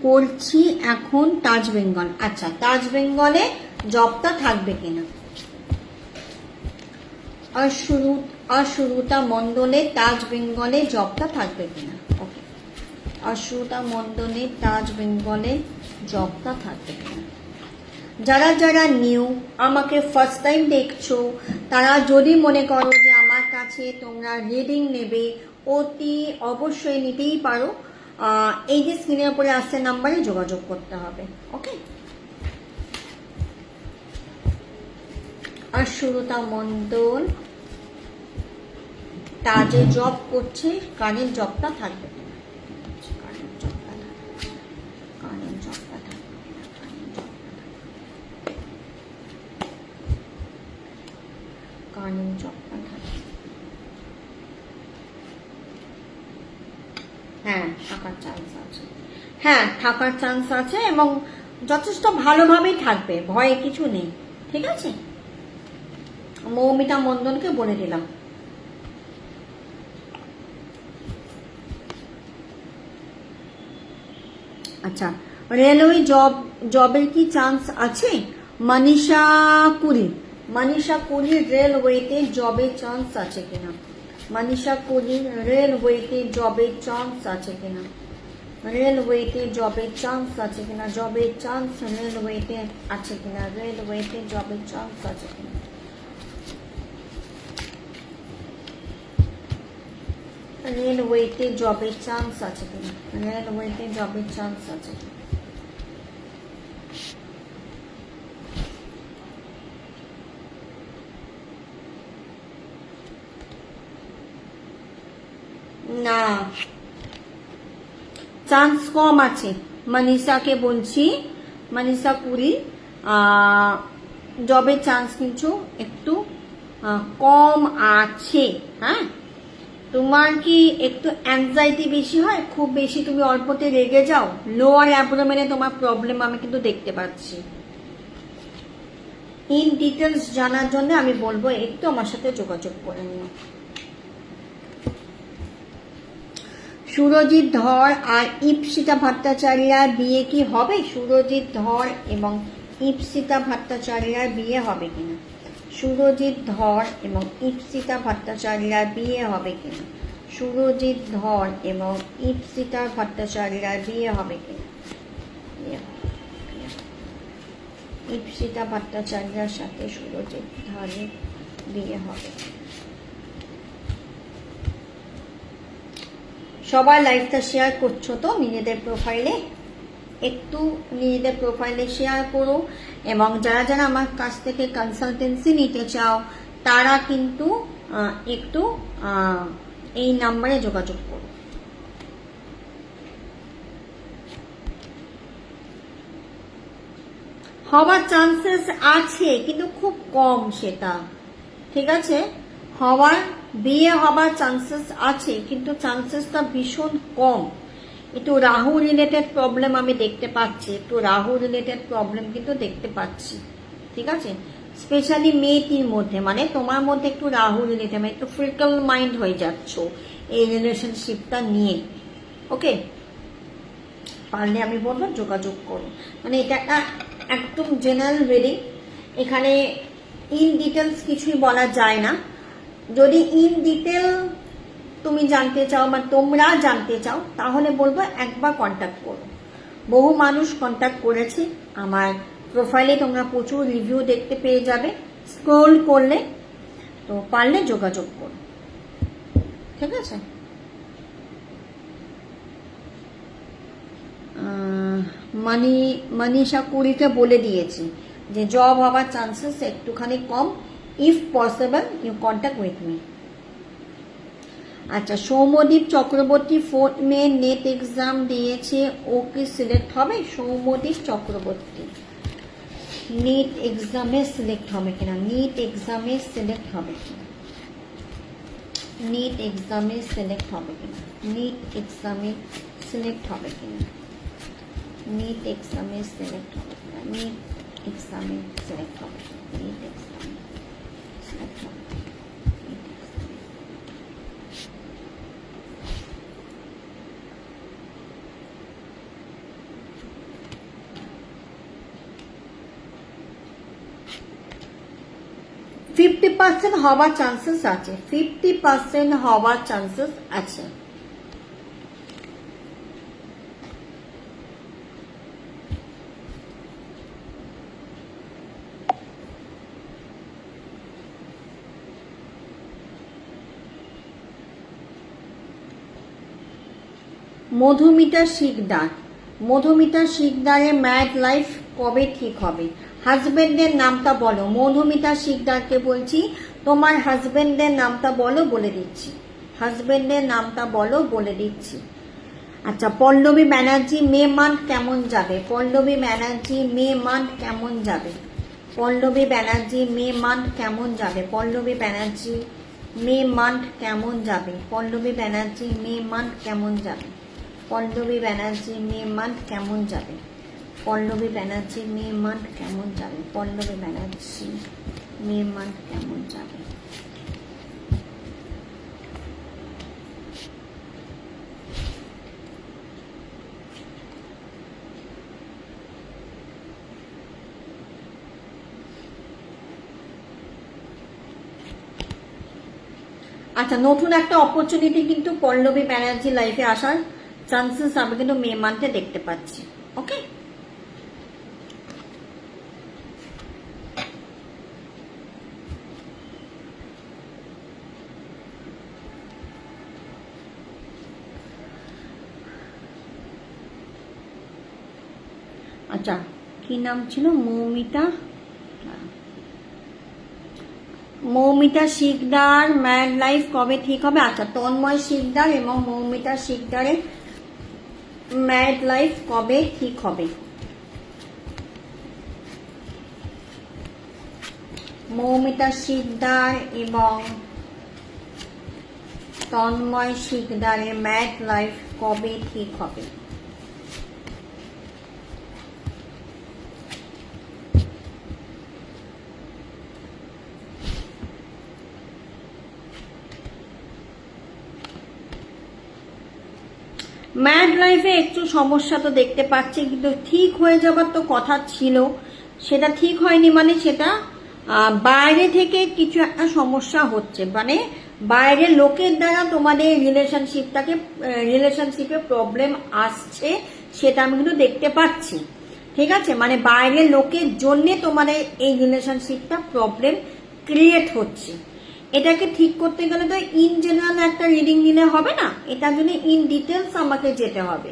করছি এখন তাজ বেঙ্গল? আচ্ছা, তাজ বেঙ্গলে জবটা থাকবে কিনা? অশ্রুতা মণ্ডলের তাজ বেঙ্গলে জবটা থাকবে কিনা? ওকে, অশ্রুতা মণ্ডলের তাজ বেঙ্গলে জবটা থাকবে কিনা? যারা যারা নিউ, আমাকে ফার্স্ট টাইম দেখছো, তারা যদি মনে করো যে আমার কাছে তোমরা রিডিং নেবে, অতি অবশ্যই নিতেই পারো। এই যে স্ক্রিনের উপরে আসছে নাম্বারে যোগাযোগ করতে হবে। ওকে, অশ্রুতা মণ্ডল তাজে জব করছে, কারেন্ট জবটা থাকবে কিনা? কারেন্ট জবটা থাকবে, কারেন্ট জবটা থাকবে কিনা? কারেন্ট জবটা থাকবে। হ্যাঁ, থাকার চান্স আছে। হ্যাঁ, থাকার চান্স আছে এবং যথেষ্ট ভালোভাবেই থাকবে, ভয়ে কিছু নেই। ঠিক আছে, মৌমিতা মণ্ডলকে বলে দিলাম। আচ্ছা, রেলওয়ে জবের কি চান্স আছে? মনীষা কুরি, মনীষা কুরি রেলওয়েতে জবের চান্স আছে কিনা? মনীষা কুরি রেলওয়েতে জবের চান্স আছে কিনা? রেলওয়েতে জবের চান্স আছে কিনা? জবের চান্স রেলওয়েতে আছে কিনা? রেলওয়েতে জবের চান্স আছে কিনা? রেলওয়েতে জবের চান্স আছে কিনা? রেলওয়েতে জবের চান্স আছে কিনা? না, চান্স কম আছে। মনীষাকে বলছি, মনীষা কুরি জবের চান্স কিন্তু একটু কম আছে। হ্যাঁ, তোমার কি একটু অ্যাংজাইটি বেশি হয়? খুব বেশি তুমি অল্পতে রেগে যাও? লোয়ার অ্যাবডোমেনে তোমার প্রবলেম আমি কিন্তু দেখতে পাচ্ছি। ইন ডিটেলস জানার জন্য আমি বলবো একটু আমার সাথে যোগাযোগ করে নিও। সুরজিৎ ধর আর ইপসিতা ভট্টাচার্যার বিয়ে কি হবে? সুরজিৎ ধর এবং ইপসিতা ভট্টাচার্যার বিয়ে হবে কিনা? সুরজিৎ ধর এবং ইপসিতা ভট্টাচার্যার বিয়ে হবে কিনা? সুরজিৎ ধর এবং ইপসিতা ভট্টাচার্যার বিয়ে হবে কিনা? ইপসিতা ভট্টাচার্যার সাথে সুরজিৎ ধরের বিয়ে হবে। সবাই লাইভটা শেয়ার করছো তো নিজেদের প্রোফাইলে? একটু নিজেদের প্রোফাইলে শেয়ার করো এবং যারা যারা আমার কাছ থেকে কনসালটেন্সি নিতে চাও তারা কিন্তু একটু এই নাম্বারে যোগাযোগ করো। হওয়ার চান্সেস আছে কিন্তু খুব কম সেটা। ঠিক আছে, বিয়ে হবার চান্সেস আছে কিন্তু চান্সেসটা ভীষণ কম। একটু রাহু রিলেটেড প্রবলেম আমি দেখতে পাচ্ছি, একটু রাহু রিলেটেড প্রবলেম কিন্তু দেখতে পাচ্ছি। ঠিক আছে, স্পেশালি মেয়েটির মধ্যে, মানে তোমার মধ্যে একটু রাহু রিলেটেড, মানে একটু ফ্রিকল মাইন্ড হয়ে যাচ্ছ এই রিলেশনশিপটা নিয়ে। ওকে, পারলে আমি বলবো যোগাযোগ করো। মানে এটা একটা একদম জেনারেল রিডিং, এখানে ইন ডিটেলস কিছুই বলা যায় না। যদি ইন ডিটেল তুমি জানতে চাও বা তোমরা জানতে চাও তাহলে বলবো একবার কন্ট্যাক্ট করো। বহু মানুষ কন্ট্যাক্ট করেছে, আমার প্রোফাইলে তোমরা প্রচুর রিভিউ দেখতে পেয়ে যাবে স্ক্রল করলে, তো পারলে যোগাযোগ করো। ঠিক আছে, মনীষা কুড়িকে বলে দিয়েছি যে জব হওয়ার চান্সেস একটুখানি কম। If possible you contact with me. আচ্ছা, Soumyadip Chakraborty 4 May NET exam দিয়েছে, ও কি সিলেক্ট হবে? সৌম্যদীপ চক্রবর্তী নেট এক্সামে সিলেক্ট হবে কিনা? নিট এক্সামে সিলেক্ট হবে কিনা? নিট এক্সামে সিলেক্ট হবে কিনা? নিট এক্সামে সিলেক্ট হবে কিনা? নিট এক্সামে সিলেক্ট হবে কিনা? নিট এক্সামে সিলেক্ট হবে কিনা? নিট এক্সামে সিলেক্ট হবে। 50% হওয়ার চান্সেস আছে, 50% হওয়ার চান্সেস আছে। মধুমিতা শিকদার, মধুমিতা শিকদারের ম্যাড লাইফ কবে ঠিক হবে? হাজবেন্ডের নামটা বলো। মধুমিতা শিকদারকে বলছি তোমার হাজবেন্ডের নামটা বলো, বলে দিচ্ছি। হাজবেন্ডের নামটা বলো, বলে দিচ্ছি। আচ্ছা, পল্লবী ব্যানার্জি মে মান্থ কেমন যাবে? পল্লবী ব্যানার্জি মে মান্থ কেমন যাবে? পল্লবী ব্যানার্জি মে মান্থ কেমন যাবে? পল্লবী ব্যানার্জি মে মান্থ কেমন যাবে? পল্লবী ব্যানার্জি মে মান্থ কেমন যাবে? পল্লবী ব্যানার্জি মে মান্থ কেমন যাবে? পল্লবী ব্যানার্জি মে মান্থ কেমন যাবে? পল্লবী ব্যানার্জি মে মান্থ কেমন যাবে? আচ্ছা, নতুন একটা অপরচুনিটি কিন্তু পল্লবী ব্যানার্জি লাইফে আসার চান্সেস আমি কিন্তু মে মান্থে দেখতে পাচ্ছি। ওকে, আচ্ছা কি নাম ছিল? মৌমিতা, মৌমিতা শিকদার ম্যাড লাইফ কবে ঠিক হবে? আচ্ছা, তন্ময় শিকদার এবং মৌমিতা শিকদারের ম্যাড লাইফ কবে ঠিক হবে? মৌমিতা শিকদার এবং তন্ময় শিকদারের ম্যাড লাইফ কবে ঠিক হবে? ম্যাড লাইফে একটু সমস্যা তো দেখতে পাচ্ছি, কিন্তু ঠিক হয়ে যাবার তো কথা ছিল, সেটা ঠিক হয়নি। মানে সেটা বাইরে থেকে কিছু একটা সমস্যা হচ্ছে, মানে বাইরের লোকের দ্বারা তোমাদের রিলেশনশিপে প্রবলেম আসছে, সেটা আমি কিন্তু দেখতে পাচ্ছি। ঠিক আছে, মানে বাইরের লোকের জন্যে তোমাদের এই রিলেশনশিপটা প্রবলেম ক্রিয়েট হচ্ছে। এটাকে ঠিক করতে গেলে তো ইন জেনারেল একটা রিডিং নিলে হবে না, এটার জন্য ইন ডিটেলস আমাকে যেতে হবে।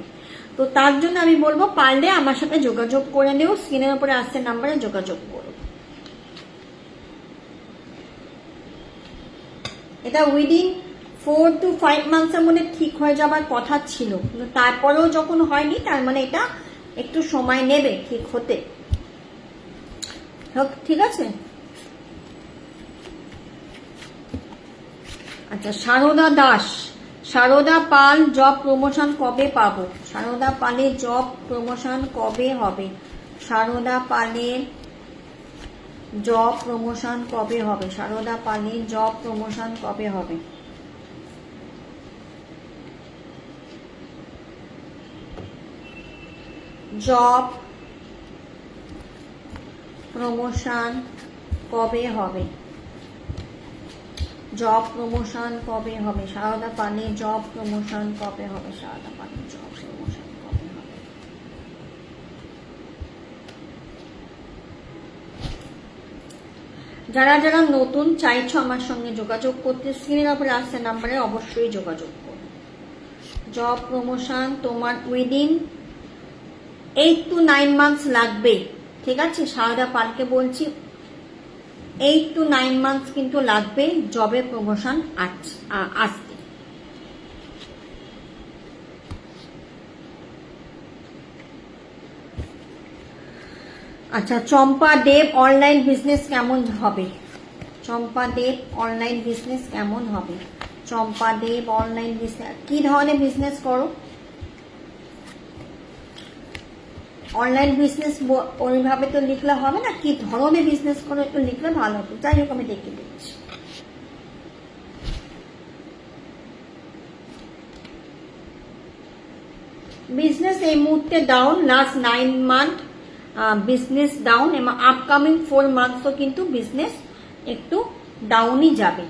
তো তার জন্য আমি বলবো পারলে আমার সাথে যোগাযোগ করে নিও, স্ক্রিনের উপরে আসছে নাম্বারে যোগাযোগ করো। এটা উইদিন 4 to 5 মান্থসের মধ্যে ঠিক হয়ে যাবার কথা ছিল, কিন্তু তারপরেও যখন হয়নি, তার মানে এটা একটু সময় নেবে ঠিক হতে। ঠিক আছে। আচ্ছা, সারদা দাস, সারদা পাল জব প্রমোশন কবে পাবো? সারদা পালের জব প্রমোশন কবে হবে? সারদা পালের জব প্রমোশন কবে হবে? সারদা পালের জব প্রমোশন কবে হবে? জব প্রমোশন কবে হবে? জব প্রমোশন কবে হবে? সারদা পালের জব প্রমোশন কবে হবে? সারদা পালের জব প্রমোশন কবে হবে? যারা যারা নতুন চাইছো আমার সঙ্গে যোগাযোগ করতে, স্ক্রিনের উপরে আসছে নাম্বারে অবশ্যই যোগাযোগ করো। জব প্রমোশন তোমার উইদিন 8 to 9 মান্থস লাগবে। ঠিক আছে, সারদা পালকে বলছি 8 to 9 মান্থস কিন্তু লাগবে জবে প্রমোশন আসতে। আচ্ছা, চম্পা দেব অনলাইন বিজনেস কেমন হবে? চম্পা দেব অনলাইন বিজনেস কেমন হবে? চম্পা দেব অনলাইন বিজনেস, কি ধরনের বিজনেস করো? অনলাইন বিজনেস ওইভাবে তো লিখলে হবে না, কি ধরনের বিজনেস করে একটু লিখলে ভালো হতো। যাই হোক, আমি দেখে দিচ্ছি। বিজনেস এই মুহূর্তে down, last 9 month business down, এবং আপকামিং 4 মান্থসও কিন্তু বিজনেস একটু ডাউনই যাবে।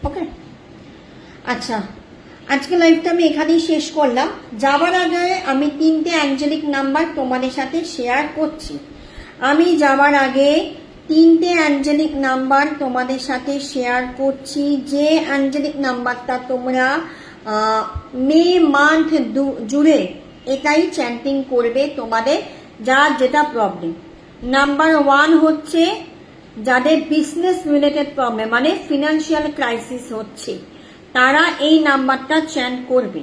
ওকে, আচ্ছা আজকে লাইভটা আমি এখানেই শেষ করলাম। যাওয়ার আগে আমি 3টে অ্যাঞ্জেলিক নাম্বার তোমাদের সাথে শেয়ার করছি। আমি যাওয়ার আগে 3টে অ্যাঞ্জেলিক নাম্বার তোমাদের সাথে শেয়ার করছি, যে অ্যাঞ্জেলিক নাম্বারটা তোমরা মে মান্থ জুড়ে এটাই চ্যান্টিং করবে তোমাদের যার যেটা প্রবলেম। নাম্বার 1 হচ্ছে যাদের বিজনেস রিলেটেড প্রবলেম মানে ফিনান্সিয়াল ক্রাইসিস হচ্ছে, তারা এই নাম্বারটা চ্যান্ট করবে।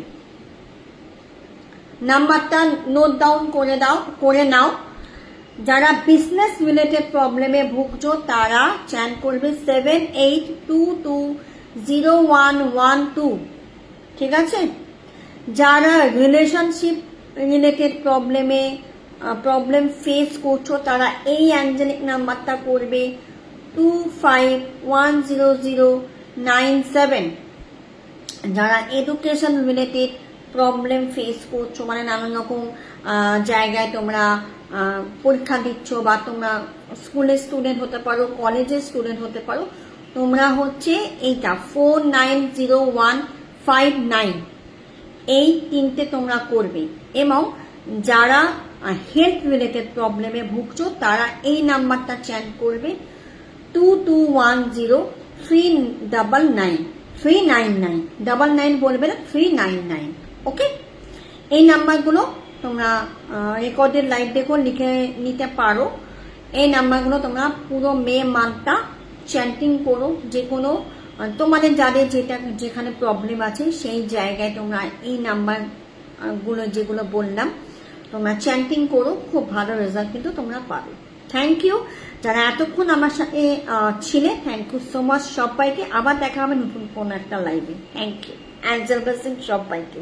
নাম্বারটা নোট ডাউন করে নাও। যারা বিজনেস রিলেটেড প্রবলেমে ভুগছো তারা চ্যান্ট করবে 78220112, ঠিক আছে? যারা রিলেশনশিপ রিলেটেড প্রবলেম ফেস করছো তারা এই অ্যাঞ্জেলিক নাম্বারটা করবে 25100997। যারা এডুকেশন রিলেটেড প্রবলেম ফেস করছো মানে নানান রকম জায়গায় তোমরা পরীক্ষা দিচ্ছ বা তোমরা স্কুলের স্টুডেন্ট হতে পারো, কলেজের স্টুডেন্ট হতে পারো, তোমরা হচ্ছে এইটা 490159 এই 3টে তোমরা করবে। এবং যারা হেলথ রিলেটেড প্রবলেমে ভুগছো তারা এই নাম্বারটা চ্যান্ট করবে 22103999 99 বলবে না, 399। ওকে, এই নাম্বারগুলো তোমরা রেকর্ডেড লাইভ দেখো লিখে নিতে পারো। এই নাম্বারগুলো তোমরা পুরো মে মান্থটা চ্যান্টিং করো। যে কোনো তোমাদের যাদের যেখানে প্রবলেম আছে সেই জায়গায় তোমরা এই নাম্বারগুলো যেগুলো বললাম তোমরা চ্যান্টিং করো, খুব ভালো রেজাল্ট কিন্তু তোমরা পাবে। থ্যাংক ইউ যারা এতক্ষণ আমার সাথে ছিলে, থ্যাংক ইউ সো মাচ সবাইকে। আবার দেখা হবে নতুন কোনো একটা লাইভে। থ্যাংক ইউ, অ্যাঞ্জেল ব্লেসিং সবাইকে।